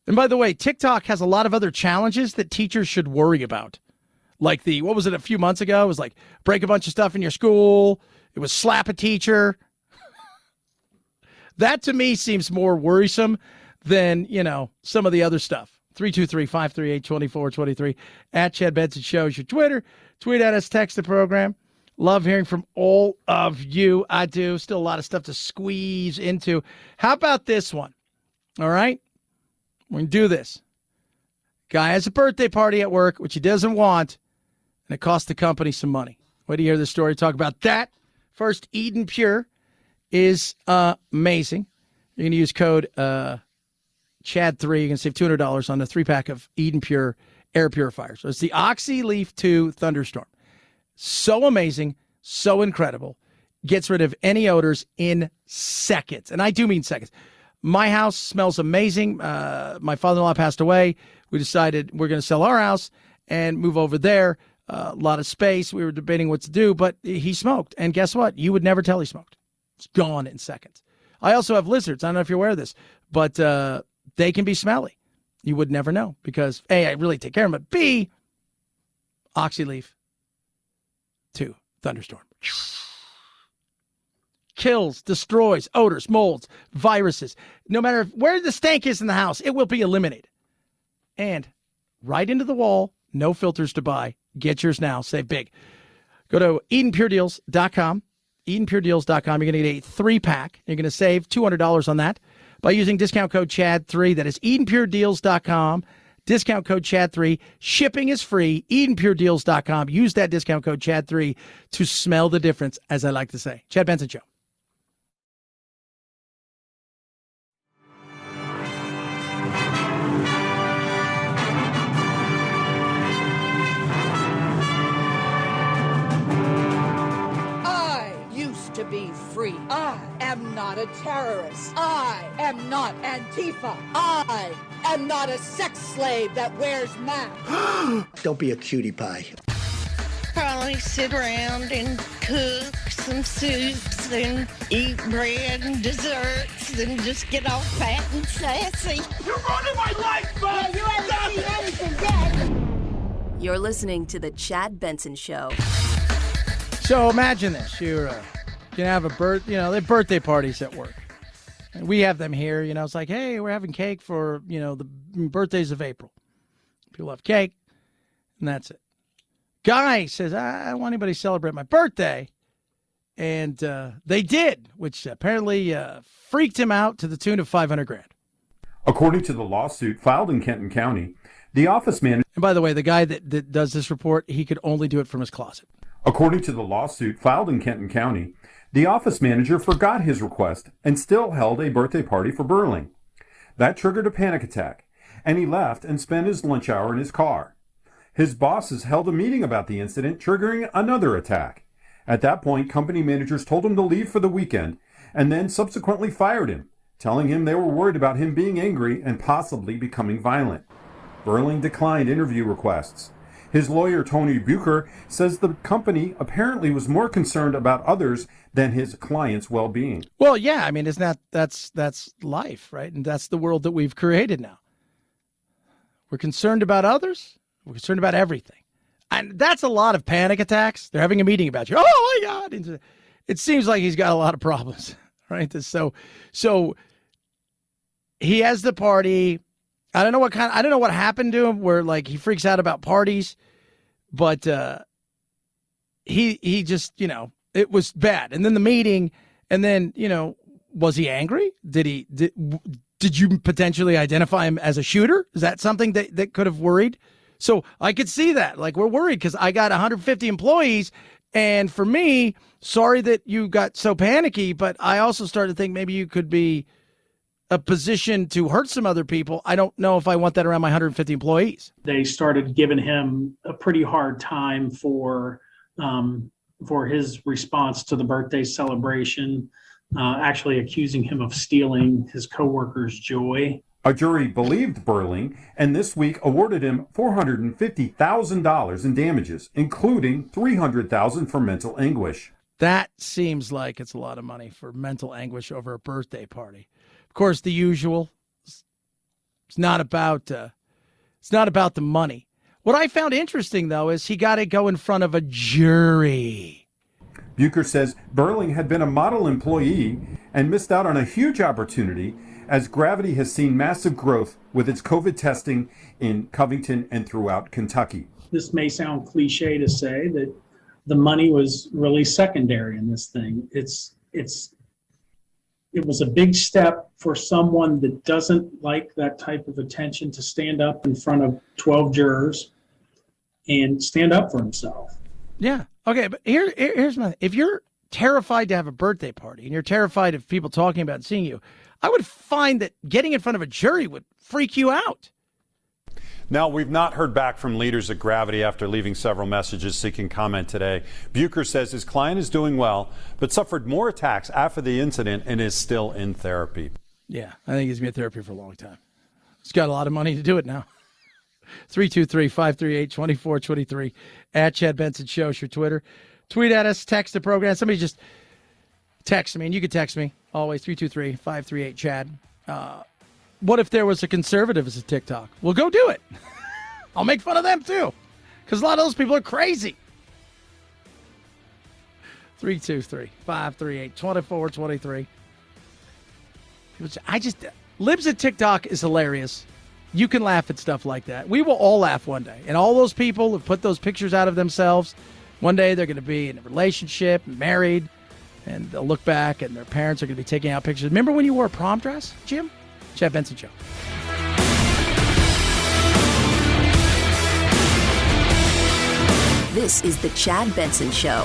And by the way, TikTok has a lot of other challenges that teachers should worry about. Like what was it a few months ago? It was like break a bunch of stuff in your school. It was slap a teacher. That to me seems more worrisome than, some of the other stuff. 323-538-2423 at Chad Benson Show is your Twitter. Tweet at us, text the program. Love hearing from all of you. I do. Still a lot of stuff to squeeze into. How about this one? All right? We're going to do this. Guy has a birthday party at work, which he doesn't want, and it costs the company some money. Wait to hear this story. Talk about that. First, Eden Pure is amazing. You're going to use code CHAD3. You can save $200 on the 3-pack of Eden Pure air purifiers. So it's the Oxy Leaf 2 Thunderstorm. So amazing, so incredible. Gets rid of any odors in seconds. And I do mean seconds. My house smells amazing. My father-in-law passed away. We decided we're going to sell our house and move over there. A lot of space. We were debating what to do, but he smoked. And guess what? You would never tell he smoked. It's gone in seconds. I also have lizards. I don't know if you're aware of this, but they can be smelly. You would never know because A, I really take care of them, but B, Oxyleaf 2 Thunderstorm. Kills, destroys odors, molds, viruses. No matter where the stank is in the house, it will be eliminated. And right into the wall, no filters to buy. Get yours now. Save big. Go to EdenPureDeals.com. EdenPureDeals.com. You're going to get a 3-pack. You're going to save $200 on that by using discount code CHAD3. That is EdenPureDeals.com. Discount code CHAD3. Shipping is free. EdenPureDeals.com. Use that discount code CHAD3 to smell the difference, as I like to say. Chad Benson Show. To be free. I am not a terrorist. I am not Antifa. I am not a sex slave that wears masks. Don't be a cutie pie. Probably sit around and cook some soups and eat bread and desserts and just get all fat and sassy. You're ruining my life, Bob! Yeah, you haven't seen anything yet. You're listening to The Chad Benson Show. So imagine this. You're you can have they have birthday parties at work. And we have them here. It's like, hey, we're having cake for, the birthdays of April. People have cake, and that's it. Guy says, I don't want anybody to celebrate my birthday. And they did, which apparently freaked him out to the tune of $500,000. According to the lawsuit filed in Kenton County, the office manager... And by the way, the guy that does this report, he could only do it from his closet. According to the lawsuit filed in Kenton County, the office manager forgot his request and still held a birthday party for Burling. That triggered a panic attack, and he left and spent his lunch hour in his car. His bosses held a meeting about the incident, triggering another attack. At that point, company managers told him to leave for the weekend and then subsequently fired him, telling him they were worried about him being angry and possibly becoming violent. Burling declined interview requests. His lawyer, Tony Bucher, says the company apparently was more concerned about others than his clients' well-being. Well, yeah, I mean, that's life, right? And that's the world that we've created now. We're concerned about others. We're concerned about everything. And that's a lot of panic attacks. They're having a meeting about you. Oh, my God. It seems like he's got a lot of problems, right? So he has the party. I don't know what happened to him where like he freaks out about parties, but he just, it was bad. And then the meeting, And then, was he angry? Did you potentially identify him as a shooter? Is that something that could have worried? So I could see that. Like, we're worried because I got 150 employees. And for me, sorry that you got so panicky, but I also started to think maybe you could be a position to hurt some other people. I don't know if I want that around my 150 employees. They started giving him a pretty hard time for his response to the birthday celebration, actually accusing him of stealing his coworkers' joy. A jury believed Burling and this week awarded him $450,000 in damages, including $300,000 for mental anguish. That seems like it's a lot of money for mental anguish over a birthday party. Of course, the usual. It's not about the money. What I found interesting, though, is he got to go in front of a jury. Bucher says Burling had been a model employee and missed out on a huge opportunity as Gravity has seen massive growth with its COVID testing in Covington and throughout Kentucky. This may sound cliche to say that the money was really secondary in this thing. It was a big step for someone that doesn't like that type of attention to stand up in front of 12 jurors and stand up for himself. Yeah. Okay, but here's my thing. If you're terrified to have a birthday party and you're terrified of people talking about and seeing you, I would find that getting in front of a jury would freak you out. Now, we've not heard back from leaders at Gravity after leaving several messages seeking comment today. Bucher says his client is doing well, but suffered more attacks after the incident and is still in therapy. Yeah, I think he's been in therapy for a long time. He's got a lot of money to do it now. 323-538-2423 at Chad Benson Show is your Twitter. Tweet at us, text the program. Somebody just text me, and you can text me always, 323-538-CHAD. What if there was a conservative as a TikTok? Well, go do it. I'll make fun of them too, because a lot of those people are crazy. 323-538-2423. Libs at TikTok is hilarious. You can laugh at stuff like that. We will all laugh one day. And all those people who put those pictures out of themselves, one day they're going to be in a relationship, married, and they'll look back and their parents are going to be taking out pictures. Remember when you wore a prom dress, Jim? Chad Benson Show. This is the Chad Benson Show.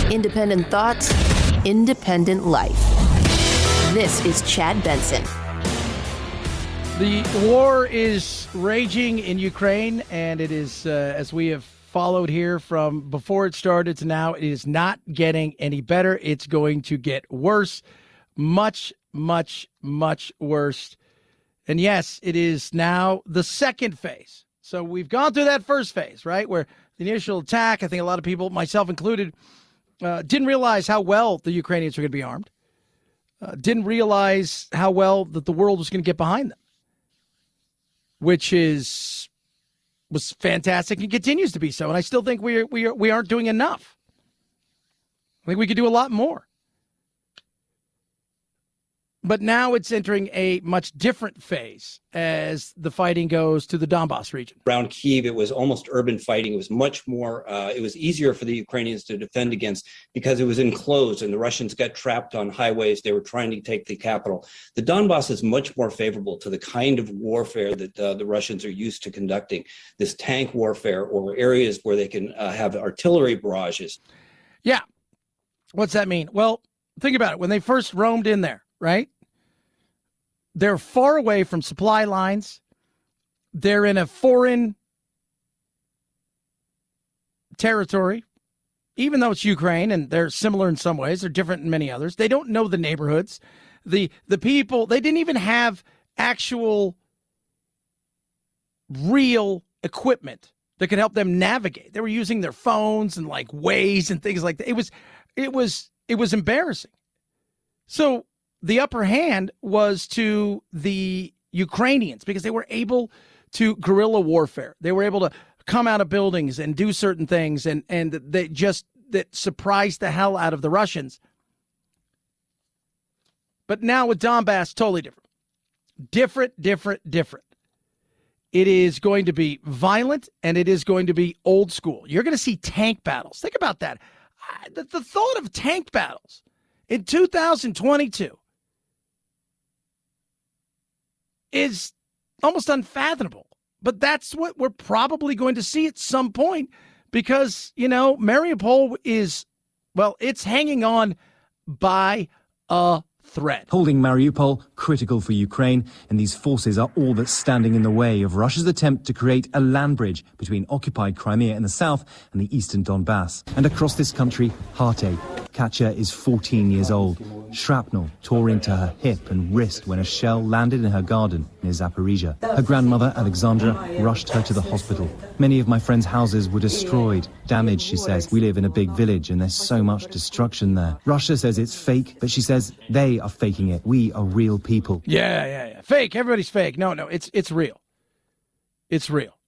Independent thoughts, independent life. This is Chad Benson. The war is raging in Ukraine, and it is, as we have followed here from before it started to now, it is not getting any better. It's going to get worse. Much, much, much worse. And yes, it is now the second phase. So we've gone through that first phase, right, where the initial attack, I think a lot of people, myself included, didn't realize how well the Ukrainians were going to be armed. Didn't realize how well that the world was going to get behind them, which was fantastic and continues to be so. And I still think we aren't doing enough. I think we could do a lot more. But now it's entering a much different phase as the fighting goes to the Donbass region. Around Kyiv, it was almost urban fighting. It was much more, it was easier for the Ukrainians to defend against because it was enclosed and the Russians got trapped on highways. They were trying to take the capital. The Donbass is much more favorable to the kind of warfare that the Russians are used to conducting, this tank warfare or areas where they can have artillery barrages. Yeah. What's that mean? Well, think about it. When they first roamed in there, right? They're far away from supply lines. They're in a foreign territory, even though it's Ukraine, and they're similar in some ways. They're different in many others. They don't know the neighborhoods. The people, they didn't even have actual real equipment that could help them navigate. They were using their phones and like Waze and things like that. It was embarrassing. So the upper hand was to the Ukrainians because they were able to guerrilla warfare. They were able to come out of buildings and do certain things, and that surprised the hell out of the Russians. But now with Donbass, totally different. Different. It is going to be violent, and it is going to be old school. You're going to see tank battles. Think about that. The thought of tank battles in 2022 is almost unfathomable. But that's what we're probably going to see at some point because, Mariupol is, it's hanging on by a thread. Holding Mariupol, critical for Ukraine, and these forces are all that's standing in the way of Russia's attempt to create a land bridge between occupied Crimea in the south and the eastern Donbass. And across this country, heartache. Katya is 14 years old. Shrapnel tore into her hip and wrist when a shell landed in her garden near Zaporizhia. Her grandmother, Alexandra, rushed her to the hospital. Many of my friends' houses were destroyed, damaged, she says. We live in a big village and there's so much destruction there. Russia says it's fake, but she says they are faking it. We are real people. Yeah. Fake. Everybody's fake. No, it's real. It's real.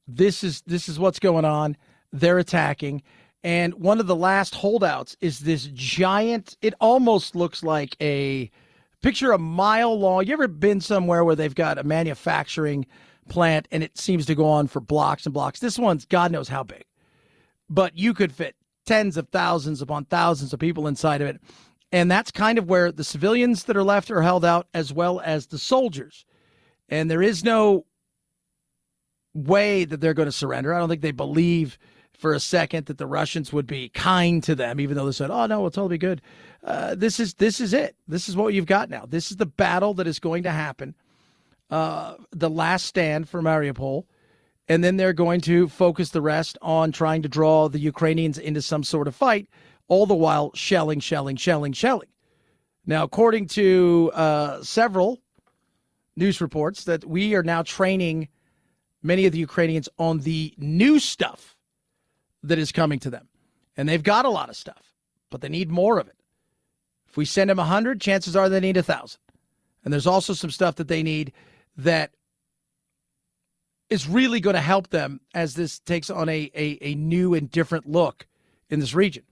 This is what's going on. They're attacking. And one of the last holdouts is this giant, it almost looks like picture a mile long. You ever been somewhere where they've got a manufacturing plant and it seems to go on for blocks and blocks? This one's God knows how big. But you could fit tens of thousands upon thousands of people inside of it. And that's kind of where the civilians that are left are held out as well as the soldiers. And there is no way that they're going to surrender. I don't think they believe for a second that the Russians would be kind to them, even though they said, oh, no, it'll totally be good. This is it. This is what you've got now. This is the battle that is going to happen, the last stand for Mariupol. And then they're going to focus the rest on trying to draw the Ukrainians into some sort of fight, all the while shelling. Now, according to several news reports, that we are now training many of the Ukrainians on the new stuff that is coming to them. And they've got a lot of stuff, but they need more of it. If we send them 100, chances are they need 1,000. And there's also some stuff that they need that is really going to help them as this takes on a new and different look in this region.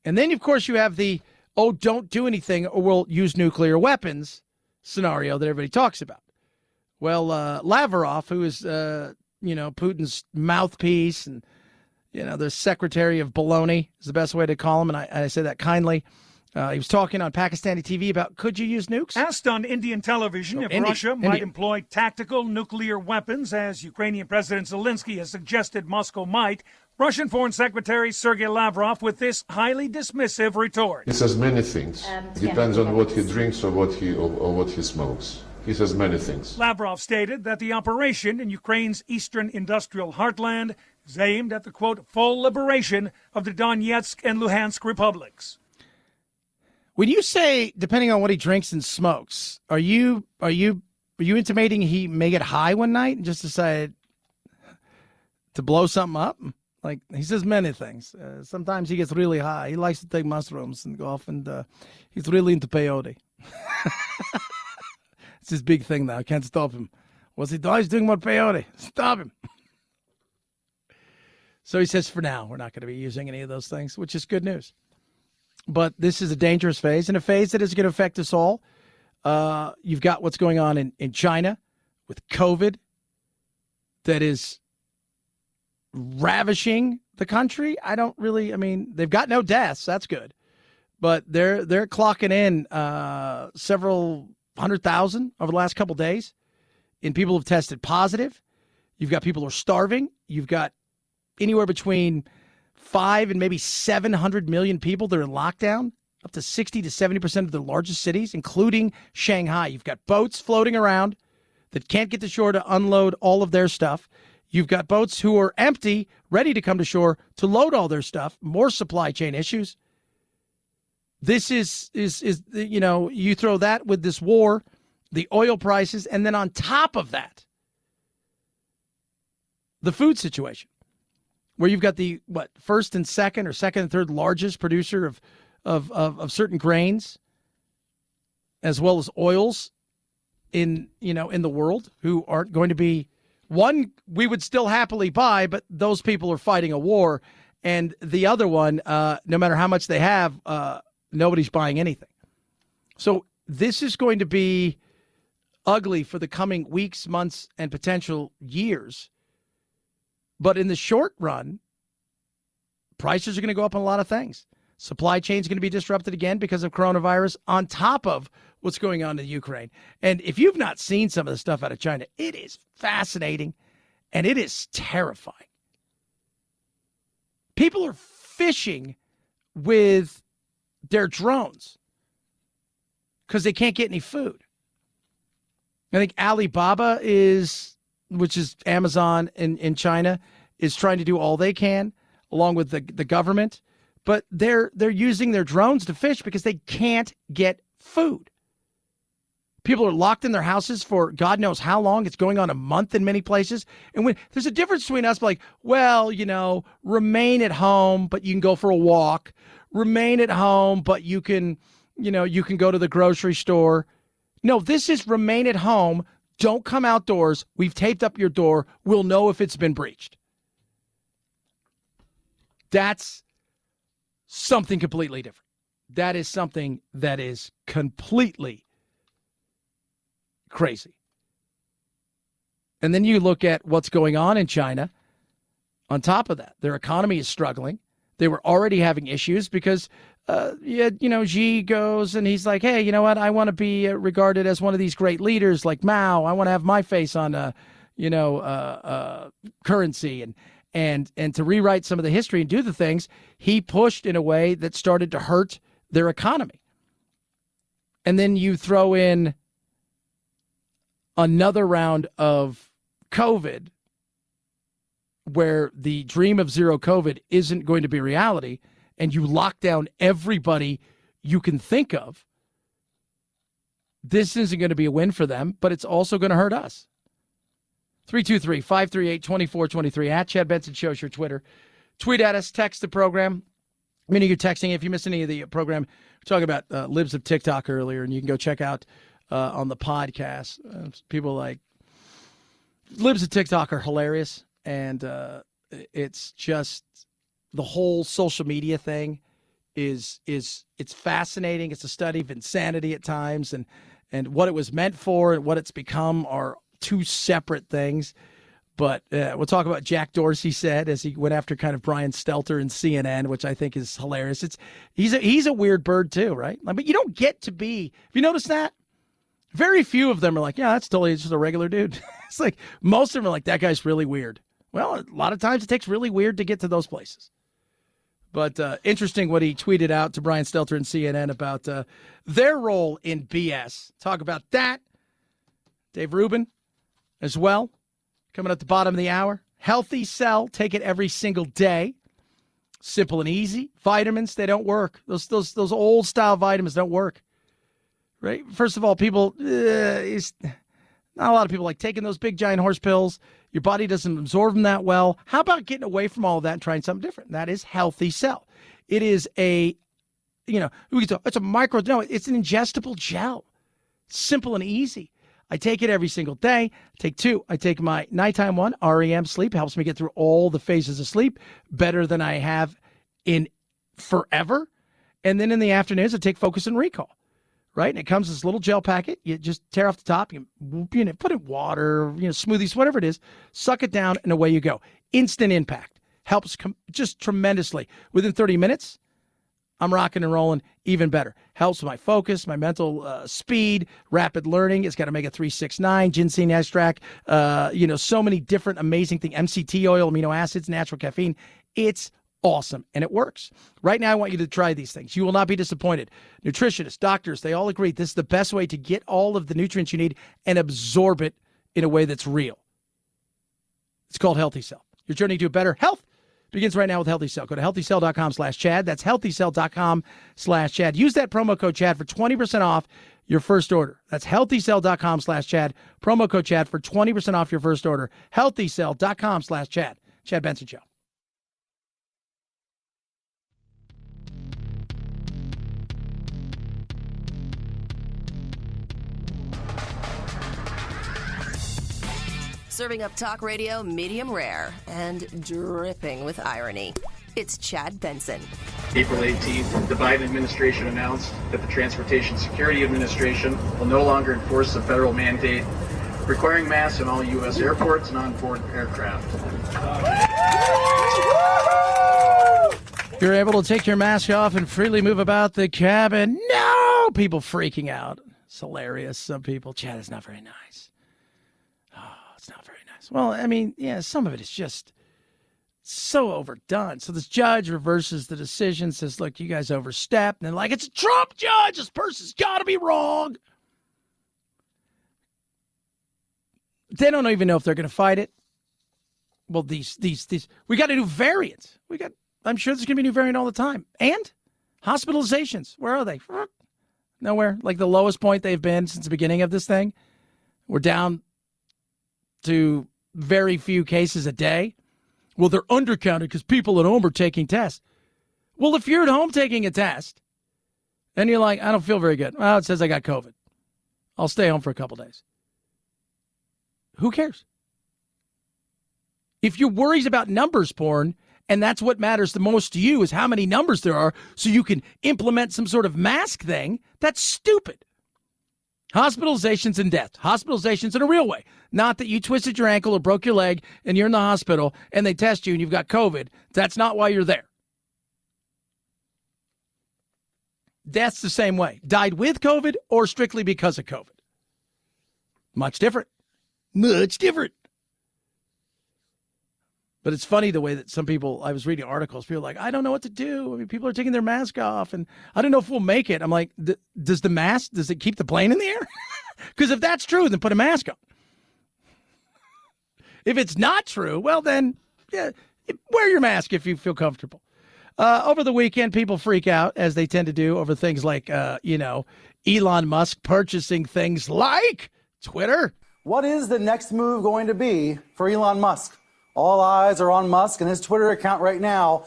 And then, of course, you have the, don't do anything or we'll use nuclear weapons scenario that everybody talks about. Well, Lavrov, who is, Putin's mouthpiece and, the secretary of baloney is the best way to call him, and I say that kindly. He was talking on Pakistani TV about, could you use nukes? Asked on Indian television if Russia might employ tactical nuclear weapons, as Ukrainian President Zelensky has suggested Moscow might, Russian Foreign Secretary Sergei Lavrov with this highly dismissive retort. He says many things. Depends on what he drinks or what he smokes. He says many things. Lavrov stated that the operation in Ukraine's eastern industrial heartland is aimed at the, quote, full liberation of the Donetsk and Luhansk republics. When you say, depending on what he drinks and smokes, are you intimating he may get high one night and just decide to blow something up? Like, he says many things. Sometimes he gets really high. He likes to take mushrooms and go off, and he's really into peyote. It's his big thing now. I can't stop him. What's he doing? He's doing more peyote. Stop him. So he says, for now, we're not going to be using any of those things, which is good news. But this is a dangerous phase, and a phase that is going to affect us all. You've got what's going on in China with COVID that is ravishing the country. They've got no deaths. That's good. But they're clocking in several 100,000 over the last couple of days in people who've tested positive. You've got people who are starving. You've got anywhere between 5 and maybe 700 million people that are in lockdown, up to 60 to 70% of the largest cities, including Shanghai. You've got boats floating around that can't get to shore to unload all of their stuff. You've got boats who are empty, ready to come to shore to load all their stuff. More supply chain issues. This is you throw that with this war, the oil prices, and then on top of that, the food situation, where you've got the first and second or second and third largest producer of certain grains as well as oils in the world who aren't going to be one we would still happily buy, but those people are fighting a war. And the other one, no matter how much they have, nobody's buying anything. So this is going to be ugly for the coming weeks, months, and potential years. But in the short run, prices are going to go up on a lot of things. Supply chain is going to be disrupted again because of coronavirus, on top of what's going on in Ukraine. And if you've not seen some of the stuff out of China, it is fascinating and it is terrifying. People are fishing with their drones because they can't get any food. I think Alibaba which is Amazon in China, is trying to do all they can along with the government, but they're using their drones to fish because they can't get food. People are locked in their houses for God knows how long. It's going on a month in many places. And when there's a difference between us, like, well, remain at home, but you can go for a walk. Remain at home, but you can go to the grocery store. No, this is remain at home. Don't come outdoors. We've taped up your door. We'll know if it's been breached. That's something completely different. That is something that is completely crazy. And then you look at what's going on in China. On top of that, their economy is struggling. They were already having issues because, Xi goes and he's like, hey, you know what? I want to be regarded as one of these great leaders like Mao. I want to have my face on currency and to rewrite some of the history and do the things he pushed in a way that started to hurt their economy. And then you throw in another round of COVID where the dream of zero COVID isn't going to be reality, and you lock down everybody you can think of. This isn't going to be a win for them, but it's also going to hurt us. 323-538-2423 at Chad Benson Show is your Twitter. Tweet at us, text the program. Many of you texting. If you missed any of the program, we're talking about Libs of TikTok earlier, and you can go check out on the podcast. People like Libs of TikTok are hilarious, and it's just the whole social media thing is it's fascinating. It's a study of insanity at times, and what it was meant for and what it's become are two separate things. But we'll talk about Jack Dorsey said as he went after kind of Brian Stelter and CNN, which I think is hilarious. He's a weird bird too, right? But you don't get to be. Have you noticed that? Very few of them are like, yeah, that's totally just a regular dude. It's like most of them are like, that guy's really weird. Well, a lot of times it takes really weird to get to those places. But interesting what he tweeted out to Brian Stelter and CNN about their role in BS. Talk about that. Dave Rubin as well. Coming at the bottom of the hour. Healthy Cell. Take it every single day. Simple and easy. Vitamins, they don't work. Those old style vitamins don't work. Right? First of all, not a lot of people like taking those big giant horse pills. Your body doesn't absorb them that well. How about getting away from all of that and trying something different? That is Healthy Cell. It is it's a micro, no, it's an ingestible gel. Simple and easy. I take it every single day. I take two. I take my nighttime one, REM Sleep. Helps me get through all the phases of sleep better than I have in forever. And then in the afternoons, I take Focus and Recall. Right? And it comes in this little gel packet. You just tear off the top, you put in water, smoothies, whatever it is, suck it down, and away you go. Instant impact. Helps just tremendously. Within 30 minutes, I'm rocking and rolling even better. Helps my focus, my mental speed, rapid learning. It's got Omega 369, ginseng extract, so many different amazing things. MCT oil, amino acids, natural caffeine. It's awesome, and it works. Right now, I want you to try these things. You will not be disappointed. Nutritionists, doctors, they all agree this is the best way to get all of the nutrients you need and absorb it in a way that's real. It's called Healthy Cell. Your journey to better health begins right now with Healthy Cell. Go to healthycell.com/Chad. That's healthycell.com/Chad. Use that promo code Chad for 20% off your first order. That's healthycell.com/Chad. Promo code Chad for 20% off your first order. Healthycell.com/Chad. Chad Benson Show. Serving up talk radio medium rare and dripping with irony. It's Chad Benson. April 18th, the Biden administration announced that the Transportation Security Administration will no longer enforce the federal mandate requiring masks in all U.S. airports and on-board aircraft. You're able to take your mask off and freely move about the cabin. No! People freaking out. It's hilarious. Some people, Chad, it's not very nice. Oh, it's not very nice. Well, I mean, yeah, some of it is just so overdone. So this judge reverses the decision, says, look, you guys overstepped. And they're like, it's a Trump judge. This person's got to be wrong. They don't even know if they're going to fight it. Well, these, we got a new variant. I'm sure there's going to be a new variant all the time. And hospitalizations, where are they? Nowhere. Like the lowest point they've been since the beginning of this thing. We're down to very few cases a day. Well, they're undercounted because people at home are taking tests. Well, if you're at home taking a test and you're like, I don't feel very good. Well, it says I got COVID. I'll stay home for a couple days. Who cares? If you're worried about numbers, porn, and that's what matters the most to you is how many numbers there are so you can implement some sort of mask thing, that's stupid. Hospitalizations and death. Hospitalizations in a real way. Not that you twisted your ankle or broke your leg and you're in the hospital and they test you and you've got COVID. That's not why you're there. Death's the same way. Died with COVID or strictly because of COVID. Much different. Much different. But it's funny the way that some people, I was reading articles, people are like, I don't know what to do. I mean, people are taking their mask off, and I don't know if we'll make it. I'm like, does it keep the plane in the air? Because if that's true, then put a mask on. If it's not true, well then, yeah, wear your mask if you feel comfortable. Over the weekend, people freak out, as they tend to do, over things like, Elon Musk purchasing things like Twitter. What is the next move going to be for Elon Musk? All eyes are on Musk and his Twitter account right now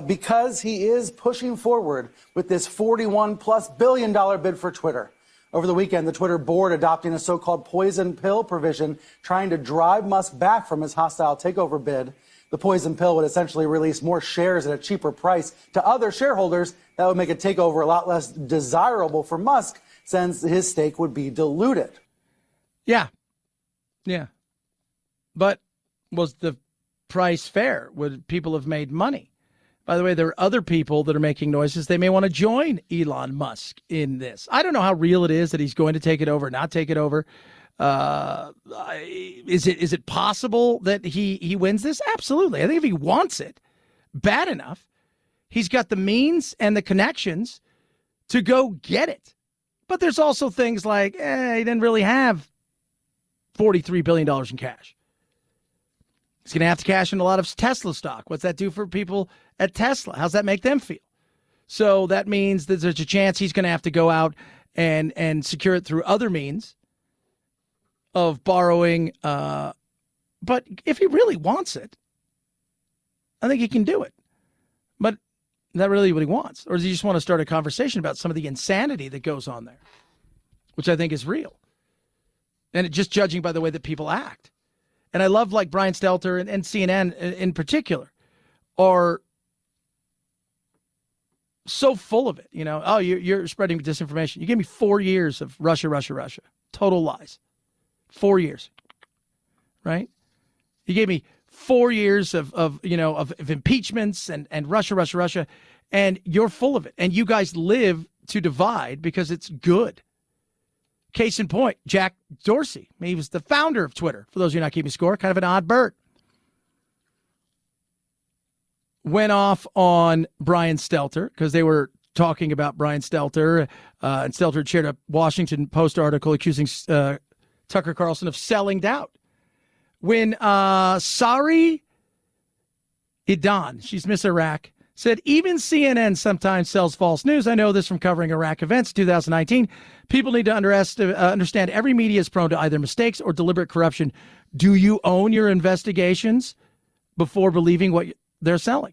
because he is pushing forward with this $41+ billion bid for Twitter. Over the weekend, the Twitter board adopting a so-called poison pill provision, trying to drive Musk back from his hostile takeover bid. The poison pill would essentially release more shares at a cheaper price to other shareholders. That would make a takeover a lot less desirable for Musk since his stake would be diluted. Yeah. But was the price fair? Would people have made money? By the way, there are other people that are making noises. They may want to join Elon Musk in this. I don't know how real it is that he's going to take it over, not take it over. Is it possible that he wins this? Absolutely. I think if he wants it bad enough, he's got the means and the connections to go get it. But there's also things like, he didn't really have $43 billion in cash. He's going to have to cash in a lot of Tesla stock. What's that do for people at Tesla? How's that make them feel? So that means that there's a chance he's going to have to go out and secure it through other means of borrowing. But if he really wants it, I think he can do it. But is that really what he wants? Or does he just want to start a conversation about some of the insanity that goes on there, which I think is real? And just judging by the way that people act. And I love, like, Brian Stelter and CNN in particular are so full of it. You're spreading disinformation. You gave me 4 years of Russia. Total lies. 4 years. Right? You gave me 4 years of impeachments and Russia. And you're full of it. And you guys live to divide because it's good. Case in point, Jack Dorsey. He was the founder of Twitter. For those of you not keeping score, kind of an odd bird. Went off on Brian Stelter because they were talking about Brian Stelter. And Stelter shared a Washington Post article accusing Tucker Carlson of selling doubt. When Sari Idan, she's Miss Iraq, said even CNN sometimes sells false news. I know this from covering Iraq events 2019. People need to understand every media is prone to either mistakes or deliberate corruption. Do you own your investigations before believing what they're selling?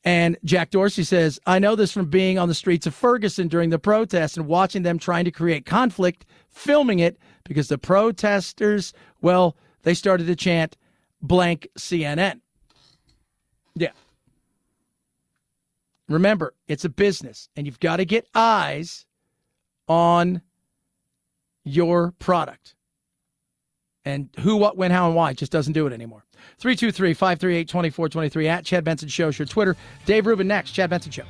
And Jack Dorsey says, I know this from being on the streets of Ferguson during the protests and watching them trying to create conflict, filming it because the protesters, well, they started to chant blank CNN. Yeah. Remember, it's a business, and you've got to get eyes on your product. And who, what, when, how, and why just doesn't do it anymore. 323-538-2423 at Chad Benson Show is your Twitter. Dave Rubin next. Chad Benson Show.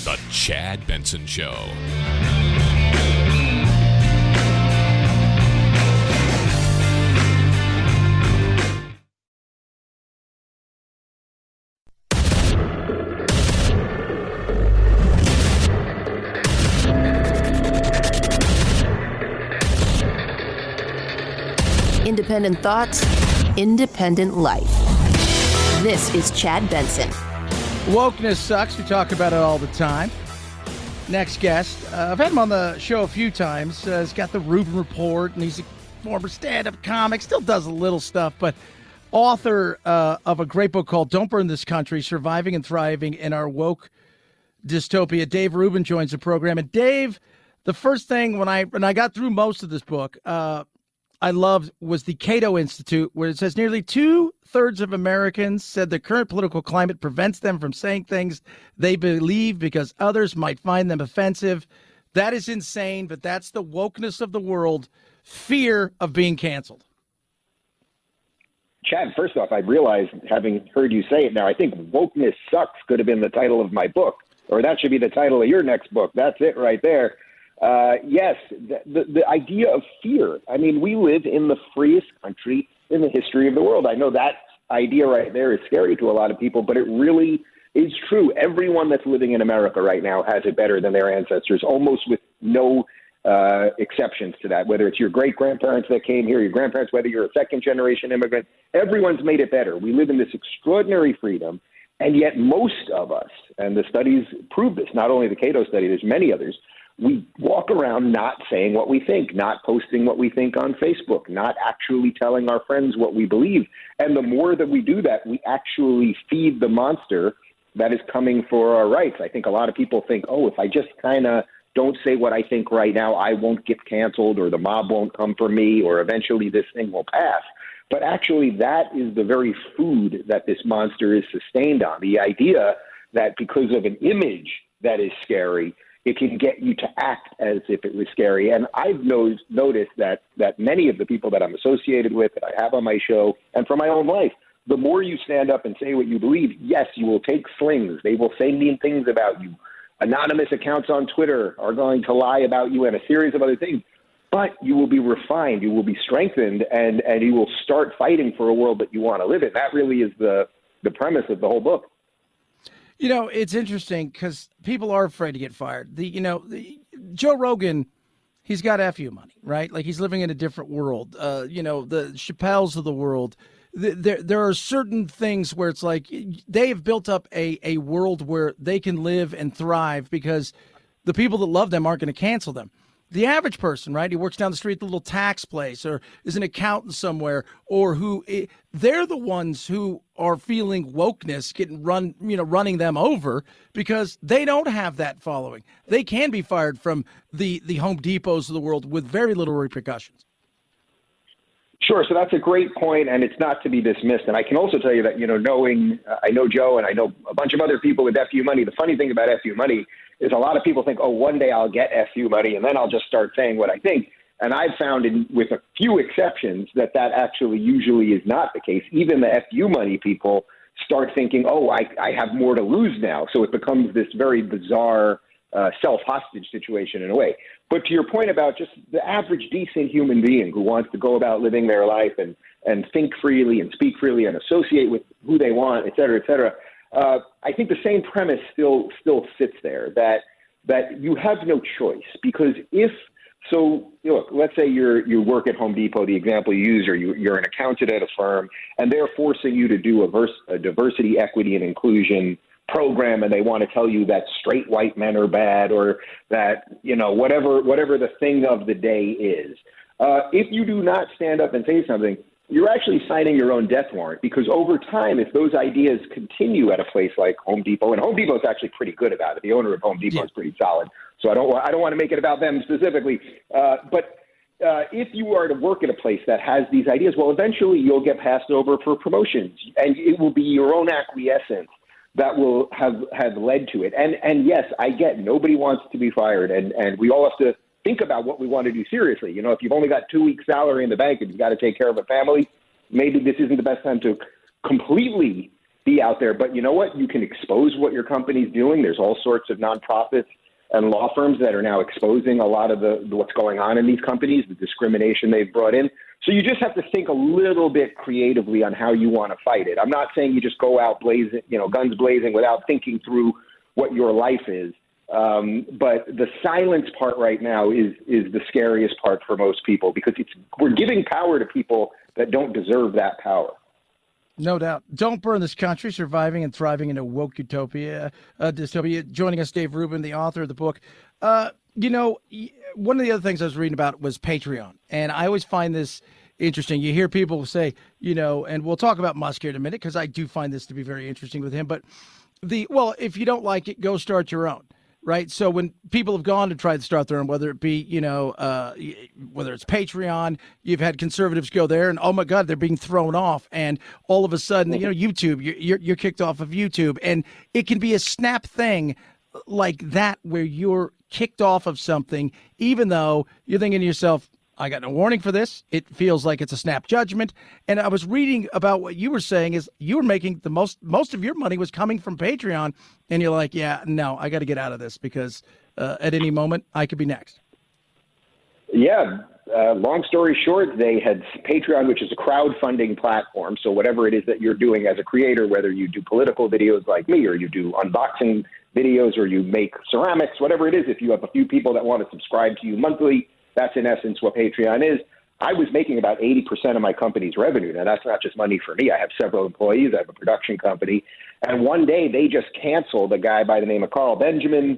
The Chad Benson Show. Independent thoughts, independent life. This is Chad Benson. Wokeness sucks. We talk about it all the time. Next guest, I've had him on the show a few times. He's got the Rubin Report, and he's a former stand-up comic, still does a little stuff, but author of a great book called Don't Burn This Country, Surviving and Thriving in Our Woke Dystopia. Dave Rubin joins the program. And Dave, the first thing when I got through most of this book, I loved was the Cato Institute, where it says nearly 2/3 of Americans said the current political climate prevents them from saying things they believe because others might find them offensive. That is insane, but that's the wokeness of the world, fear of being canceled. Chad, first off, I realized, having heard you say it now, I think Wokeness Sucks could have been the title of my book, or that should be the title of your next book. That's it right there. Yes, the idea of fear. I mean, we live in the freest country in the history of the world. I know that idea right there is scary to a lot of people, but it really is true. Everyone that's living in America right now has it better than their ancestors, almost with no exceptions to that. Whether it's your great-grandparents that came here, your grandparents, whether you're a second-generation immigrant, everyone's made it better. We live in this extraordinary freedom, and yet most of us, and the studies prove this, not only the Cato study, there's many others, we walk around not saying what we think, not posting what we think on Facebook, not actually telling our friends what we believe. And the more that we do that, we actually feed the monster that is coming for our rights. I think a lot of people think, oh, if I just kind of don't say what I think right now, I won't get canceled, or the mob won't come for me, or eventually this thing will pass. But actually, that is the very food that this monster is sustained on. The idea that because of an image that is scary, it can get you to act as if it was scary. And I've noticed that many of the people that I'm associated with, that I have on my show, and from my own life, the more you stand up and say what you believe, yes, you will take slings. They will say mean things about you. Anonymous accounts on Twitter are going to lie about you and a series of other things. But you will be refined, you will be strengthened, and you will start fighting for a world that you want to live in. That really is the premise of the whole book. You know, it's interesting because people are afraid to get fired. Joe Rogan, he's got FU money, right? Like, he's living in a different world. The Chappelles of the world. There are certain things where it's like they have built up a world where they can live and thrive because the people that love them aren't going to cancel them. The average person, right? He works down the street at the little tax place or is an accountant somewhere, or they're the ones who are feeling wokeness running them over because they don't have that following. They can be fired from the Home Depots of the world with very little repercussions. Sure. So that's a great point, and it's not to be dismissed. And I can also tell you that, I know Joe and I know a bunch of other people with FU money. The funny thing about FU money is a lot of people think, oh, one day I'll get FU money and then I'll just start saying what I think. And I've found, with a few exceptions, that actually usually is not the case. Even the FU money people start thinking, oh, I have more to lose now. So it becomes this very bizarre self-hostage situation in a way. But to your point about just the average decent human being who wants to go about living their life and think freely and speak freely and associate with who they want, et cetera, I think the same premise still sits there, that you have no choice. Because look, let's say you work at Home Depot, the example you use, or you're an accountant at a firm, and they're forcing you to do a diversity, equity, and inclusion program, and they want to tell you that straight white men are bad, or that, whatever the thing of the day is. If you do not stand up and say something, you're actually signing your own death warrant, because over time, if those ideas continue at a place like Home Depot, and Home Depot is actually pretty good about it. The owner of Home Depot is pretty solid. So I don't want to make it about them specifically. But if you are to work at a place that has these ideas, well, eventually you'll get passed over for promotions, and it will be your own acquiescence that will have led to it. And yes, I get nobody wants to be fired, and we all have to think about what we want to do seriously. You know, if you've only got 2 weeks' salary in the bank and you've got to take care of a family, maybe this isn't the best time to completely be out there. But you know what? You can expose what your company's doing. There's all sorts of nonprofits and law firms that are now exposing a lot of the what's going on in these companies, the discrimination they've brought in. So you just have to think a little bit creatively on how you want to fight it. I'm not saying you just go out blazing, guns blazing without thinking through what your life is. But the silence part right now is the scariest part for most people, because we're giving power to people that don't deserve that power. No doubt. Don't burn this country, surviving and thriving in a woke utopia, dystopia. Joining us, Dave Rubin, the author of the book. One of the other things I was reading about was Patreon. And I always find this interesting. You hear people say, and we'll talk about Musk here in a minute, because I do find this to be very interesting with him. But if you don't like it, go start your own. Right. So when people have gone to try to start their own, whether it be, whether it's Patreon, you've had conservatives go there and, oh, my God, they're being thrown off. And all of a sudden, YouTube, you're kicked off of YouTube. And it can be a snap thing like that where you're kicked off of something, even though you're thinking to yourself, I got no warning for this. It feels like it's a snap judgment. And I was reading about what you were saying is you were making the most of your money was coming from Patreon. And you're like, yeah, no, I got to get out of this, because at any moment I could be next. Yeah. Long story short, they had Patreon, which is a crowdfunding platform. So whatever it is that you're doing as a creator, whether you do political videos like me, or you do unboxing videos, or you make ceramics, whatever it is, if you have a few people that want to subscribe to you monthly, that's in essence what Patreon is. I was making about 80% of my company's revenue. Now, that's not just money for me. I have several employees. I have a production company. And one day they just canceled a guy by the name of Carl Benjamin.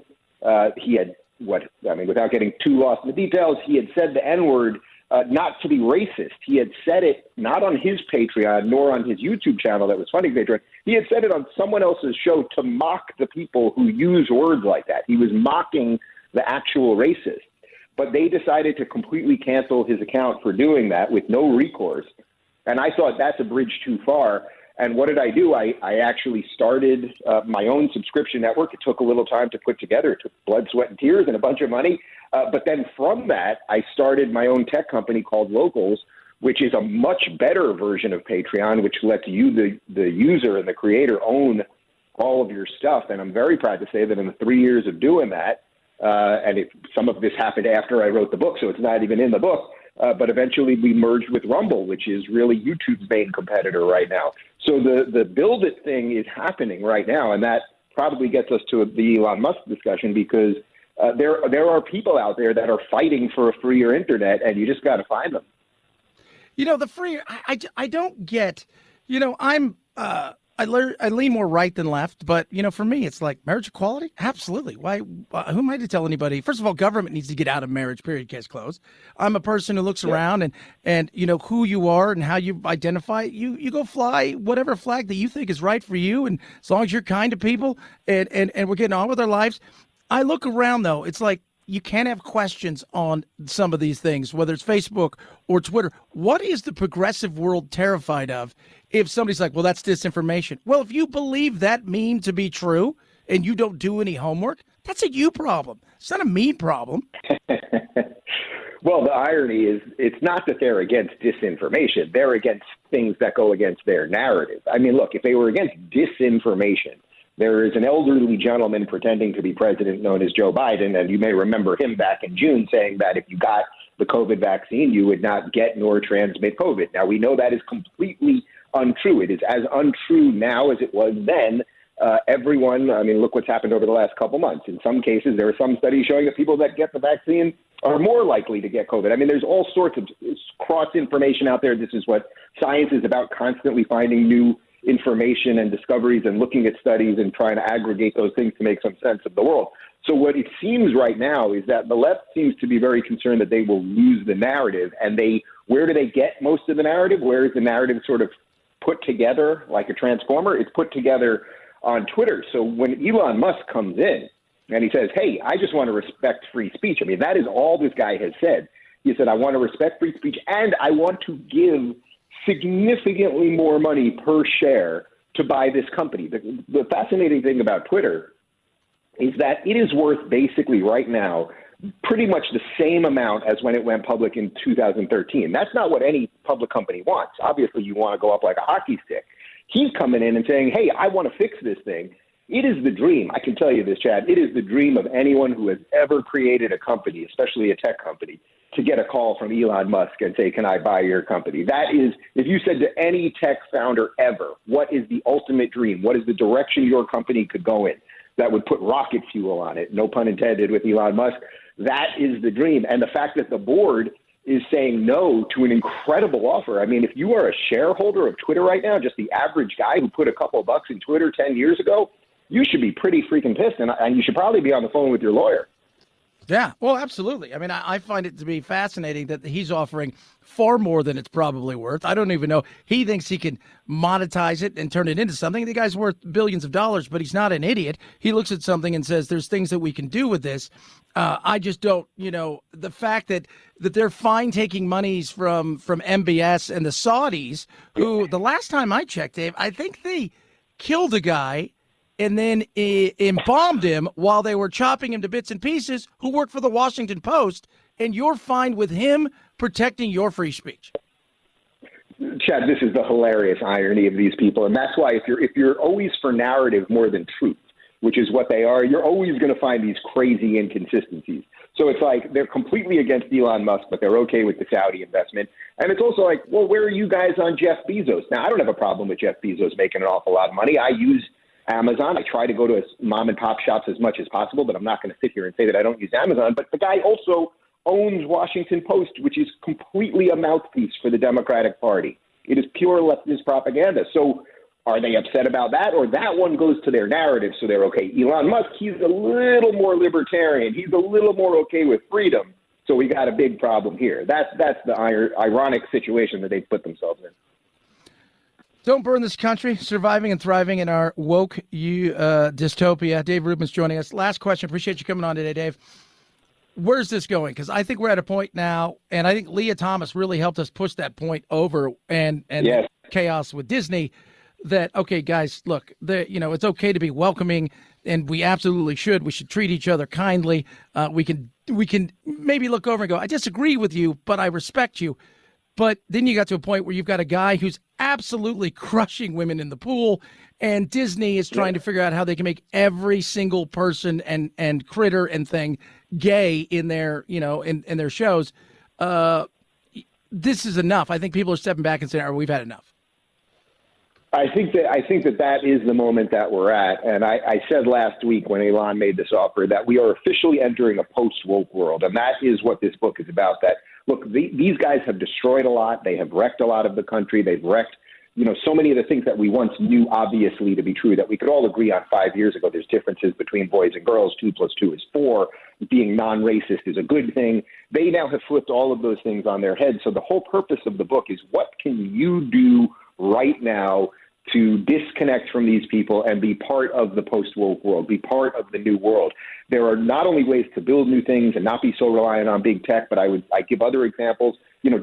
He had without getting too lost in the details, he had said the N-word not to be racist. He had said it not on his Patreon nor on his YouTube channel that was funding Patreon. He had said it on someone else's show to mock the people who use words like that. He was mocking the actual racist. But they decided to completely cancel his account for doing that with no recourse. And I thought that's a bridge too far. And what did I do? I actually started my own subscription network. It took a little time to put together. It took blood, sweat, and tears and a bunch of money. But then from that, I started my own tech company called Locals, which is a much better version of Patreon, which lets you, the user and the creator, own all of your stuff. And I'm very proud to say that in the 3 years of doing that, some of this happened after I wrote the book, so it's not even in the book. But eventually we merged with Rumble, which is really YouTube's main competitor right now. So the build it thing is happening right now, and that probably gets us to the Elon Musk discussion, because there are people out there that are fighting for a freer internet, and you just got to find them. The free, I don't get, I lean more right than left, but, for me, it's like marriage equality. Absolutely. Why? Who am I to tell anybody? First of all, government needs to get out of marriage, period, case closed. I'm a person who looks around and who you are and how you identify. You go fly whatever flag that you think is right for you. And as long as you're kind to people and we're getting on with our lives. I look around, though. It's like you can't have questions on some of these things, whether it's Facebook or Twitter. What is the progressive world terrified of if somebody's like, well, that's disinformation? Well, if you believe that meme to be true and you don't do any homework, that's a you problem. It's not a me problem. Well, the irony is it's not that they're against disinformation. They're against things that go against their narrative. I mean, look, if they were against disinformation, there is an elderly gentleman pretending to be president known as Joe Biden, and you may remember him back in June saying that if you got the COVID vaccine, you would not get nor transmit COVID. Now, we know that is completely untrue. It is as untrue now as it was then. Look what's happened over the last couple months. In some cases, there are some studies showing that people that get the vaccine are more likely to get COVID. I mean, there's all sorts of cross-information out there. This is what science is about, constantly finding new information and discoveries and looking at studies and trying to aggregate those things to make some sense of the world. So what it seems right now is that the left seems to be very concerned that they will lose the narrative, and they Where do they get most of the narrative? Where is the narrative sort of put together like a transformer? It's put together on Twitter. So when Elon Musk comes in and he says, hey, I just want to respect free speech. I mean, that is all this guy has said. He said, I want to respect free speech and I want to give significantly more money per share to buy this company. The fascinating thing about Twitter is that it is worth basically right now pretty much the same amount as when it went public in 2013. That's not what any public company wants. Obviously, you want to go up like a hockey stick. He's coming in and saying, hey, I want to fix this thing. It is the dream. I can tell you this, Chad. It is the dream of anyone who has ever created a company, especially a tech company, to get a call from Elon Musk and say, can I buy your company? That is, if you said to any tech founder ever, what is the ultimate dream? What is the direction your company could go in that would put rocket fuel on it? No pun intended with Elon Musk. That is the dream. And the fact that the board is saying no to an incredible offer. I mean, if you are a shareholder of Twitter right now, just the average guy who put a couple of bucks in Twitter 10 years ago, you should be pretty freaking pissed. And you should probably be on the phone with your lawyer. Yeah, well, absolutely. I mean, I find it to be fascinating that he's offering far more than it's probably worth. I don't even know. He thinks he can monetize it and turn it into something. The guy's worth billions of dollars, but he's not an idiot. He looks at something and says, there's things that we can do with this. I just don't, the fact that they're fine taking monies from MBS and the Saudis, who the last time I checked, Dave, I think they killed a guy and then embalmed him while they were chopping him to bits and pieces, who worked for the Washington Post, and you're fine with him protecting your free speech. Chad, this is the hilarious irony of these people, and that's why if you're always for narrative more than truth, which is what they are, you're always going to find these crazy inconsistencies. So it's like they're completely against Elon Musk, but they're okay with the Saudi investment. And it's also like, well, where are you guys on Jeff Bezos? Now, I don't have a problem with Jeff Bezos making an awful lot of money. I use Amazon. I try to go to mom and pop shops as much as possible, but I'm not going to sit here and say that I don't use Amazon. But the guy also owns Washington Post, which is completely a mouthpiece for the Democratic Party. It is pure leftist propaganda. So are they upset about that? Or that one goes to their narrative, so they're okay. Elon Musk, he's a little more libertarian. He's a little more okay with freedom. So we got a big problem here. That's the ironic situation that they put themselves in. Don't burn this country, surviving and thriving in our woke dystopia. Dave Rubin's joining us. Last question. Appreciate you coming on today, Dave. Where's this going? Because I think we're at a point now, and I think Leah Thomas really helped us push that point over and yes. Chaos with Disney that, okay, guys, look, it's okay to be welcoming, and we absolutely should. We should treat each other kindly. We can maybe look over and go, I disagree with you, but I respect you. But then you got to a point where you've got a guy who's absolutely crushing women in the pool, and Disney is trying to figure out how they can make every single person and critter and thing gay in their, in their shows. This is enough. I think people are stepping back and saying, "All right, we've had enough." I think that is the moment that we're at. And I said last week when Elon made this offer that we are officially entering a post-woke world. And that is what this book is about. That, look, these guys have destroyed a lot. They have wrecked a lot of the country. They've wrecked, so many of the things that we once knew obviously to be true that we could all agree on 5 years ago. There's differences between boys and girls. 2 + 2 is 4. Being non-racist is a good thing. They now have flipped all of those things on their head. So the whole purpose of the book is what can you do right now to disconnect from these people and be part of the post-woke world, be part of the new world. There are not only ways to build new things and not be so reliant on big tech, but I give other examples.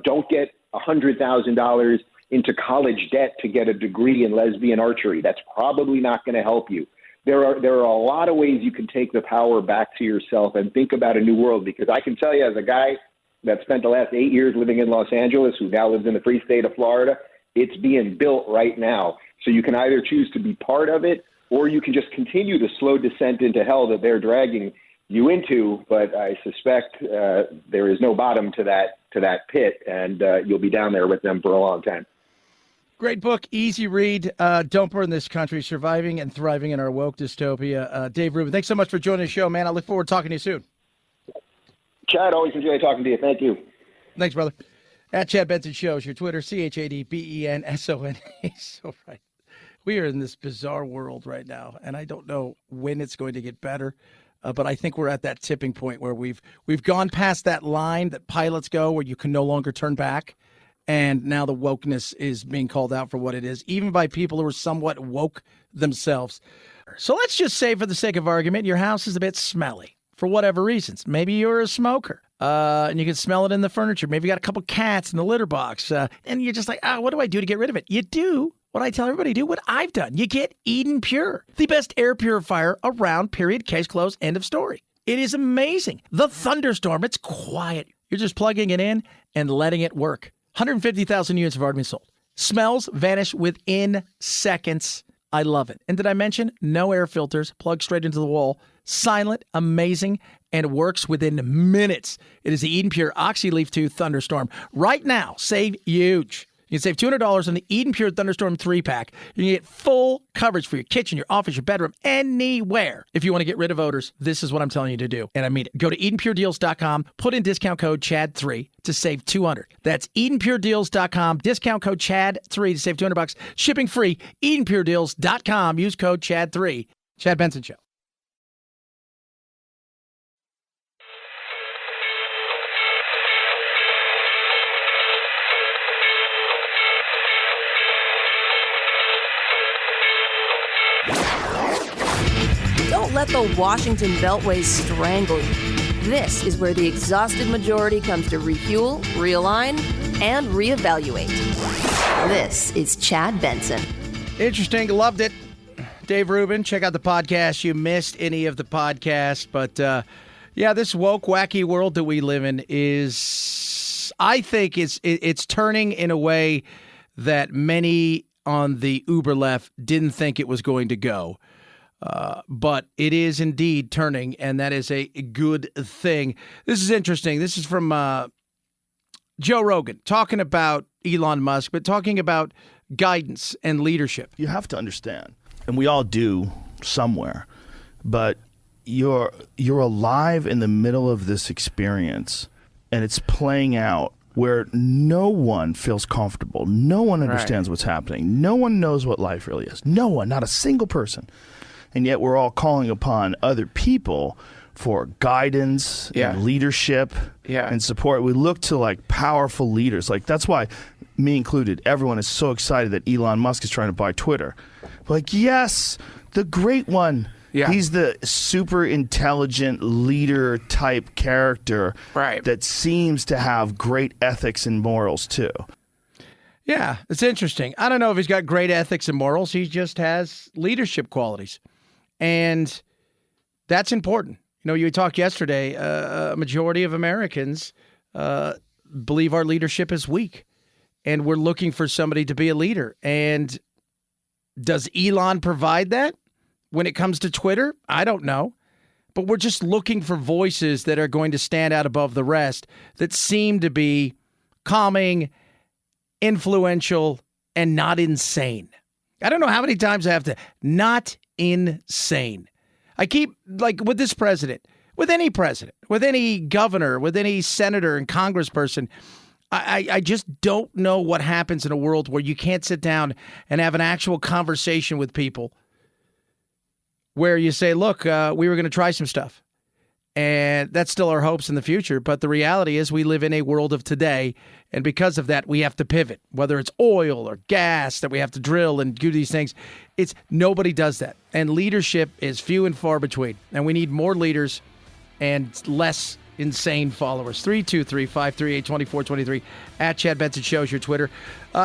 Don't get $100,000 into college debt to get a degree in lesbian archery. That's probably not going to help you. There are a lot of ways you can take the power back to yourself and think about a new world, because I can tell you, as a guy that spent the last 8 years living in Los Angeles, who now lives in the free state of Florida, it's being built right now. So you can either choose to be part of it, or you can just continue the slow descent into hell that they're dragging you into. But I suspect there is no bottom to that pit, and you'll be down there with them for a long time. Great book, easy read. Don't Burn This Country, Surviving and Thriving in Our Woke Dystopia. Dave Rubin, thanks so much for joining the show, man. I look forward to talking to you soon. Chad, always enjoy talking to you. Thank you. Thanks, brother. At Chad Benson Show is your Twitter, ChadBenson. So right. We are in this bizarre world right now, and I don't know when it's going to get better, but I think we're at that tipping point where we've gone past that line that pilots go where you can no longer turn back. And now the wokeness is being called out for what it is, even by people who are somewhat woke themselves. So let's just say, for the sake of argument, your house is a bit smelly for whatever reasons. Maybe you're a smoker, and you can smell it in the furniture. Maybe you got a couple cats in the litter box, and you're just like, what do I do to get rid of it? You do what I tell everybody to do, what I've done. You get Eden Pure, the best air purifier around, period, case closed, end of story. It is amazing. The Thunderstorm, it's quiet. You're just plugging it in and letting it work. 150,000 units have already been sold. Smells vanish within seconds. I love it. And did I mention no air filters, plug straight into the wall, silent, amazing, and works within minutes. It is the Eden Pure OxyLeaf 2 Thunderstorm. Right now, save huge. You can save $200 on the Eden Pure Thunderstorm 3-pack. You can get full coverage for your kitchen, your office, your bedroom, anywhere. If you want to get rid of odors, this is what I'm telling you to do. And I mean it. Go to EdenPureDeals.com, put in discount code CHAD3 to save $200. That's EdenPureDeals.com, discount code CHAD3 to save $200. Shipping free. EdenPureDeals.com, use code CHAD3. Chad Benson Show. Don't let the Washington Beltway strangle you. This is where the exhausted majority comes to refuel, realign, and reevaluate. This is Chad Benson. Interesting. Loved it. Dave Rubin, check out the podcast. You missed any of the podcast. But, yeah, this woke, wacky world that we live in is, I think, it's turning in a way that many on the uber left didn't think it was going to go. But it is indeed turning, and that is a good thing. This is interesting. This is from Joe Rogan, talking about Elon Musk, but talking about guidance and leadership. You have to understand, and we all do somewhere, but you're alive in the middle of this experience, and it's playing out where no one feels comfortable. No one understands what's happening. No one knows what life really is. No one, not a single person. And yet we're all calling upon other people for guidance and leadership and support. We look to like powerful leaders. Like that's why, me included, everyone is so excited that Elon Musk is trying to buy Twitter. Like, yes, the great one. Yeah. He's the super intelligent leader type character that seems to have great ethics and morals too. Yeah, it's interesting. I don't know if he's got great ethics and morals. He just has leadership qualities. And that's important. You know, you talked yesterday, a majority of Americans believe our leadership is weak. And we're looking for somebody to be a leader. And does Elon provide that? When it comes to Twitter, I don't know. But we're just looking for voices that are going to stand out above the rest that seem to be calming, influential, and not insane. I don't know how many times I have to, not insane. I keep, like with this president, with any governor, with any senator and congressperson, I just don't know what happens in a world where you can't sit down and have an actual conversation with people where you say, look, we were going to try some stuff. And that's still our hopes in the future. But the reality is we live in a world of today. And because of that, we have to pivot, whether it's oil or gas that we have to drill and do these things. Nobody does that. And leadership is few and far between. And we need more leaders and less insane followers. 323-538-2423 at Chad Benson Show is your Twitter.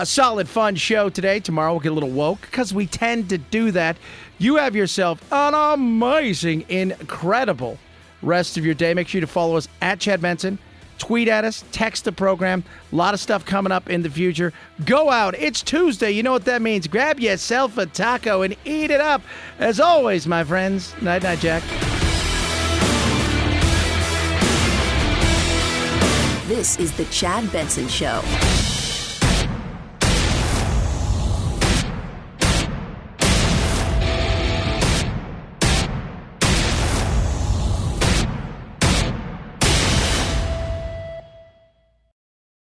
Solid, fun show today. Tomorrow we'll get a little woke because we tend to do that. You have yourself an amazing, incredible rest of your day. Make sure to follow us at Chad Benson. Tweet at us. Text the program. A lot of stuff coming up in the future. Go out. It's Tuesday. You know what that means. Grab yourself a taco and eat it up. As always, my friends. Night, night, Jack. This is the Chad Benson Show.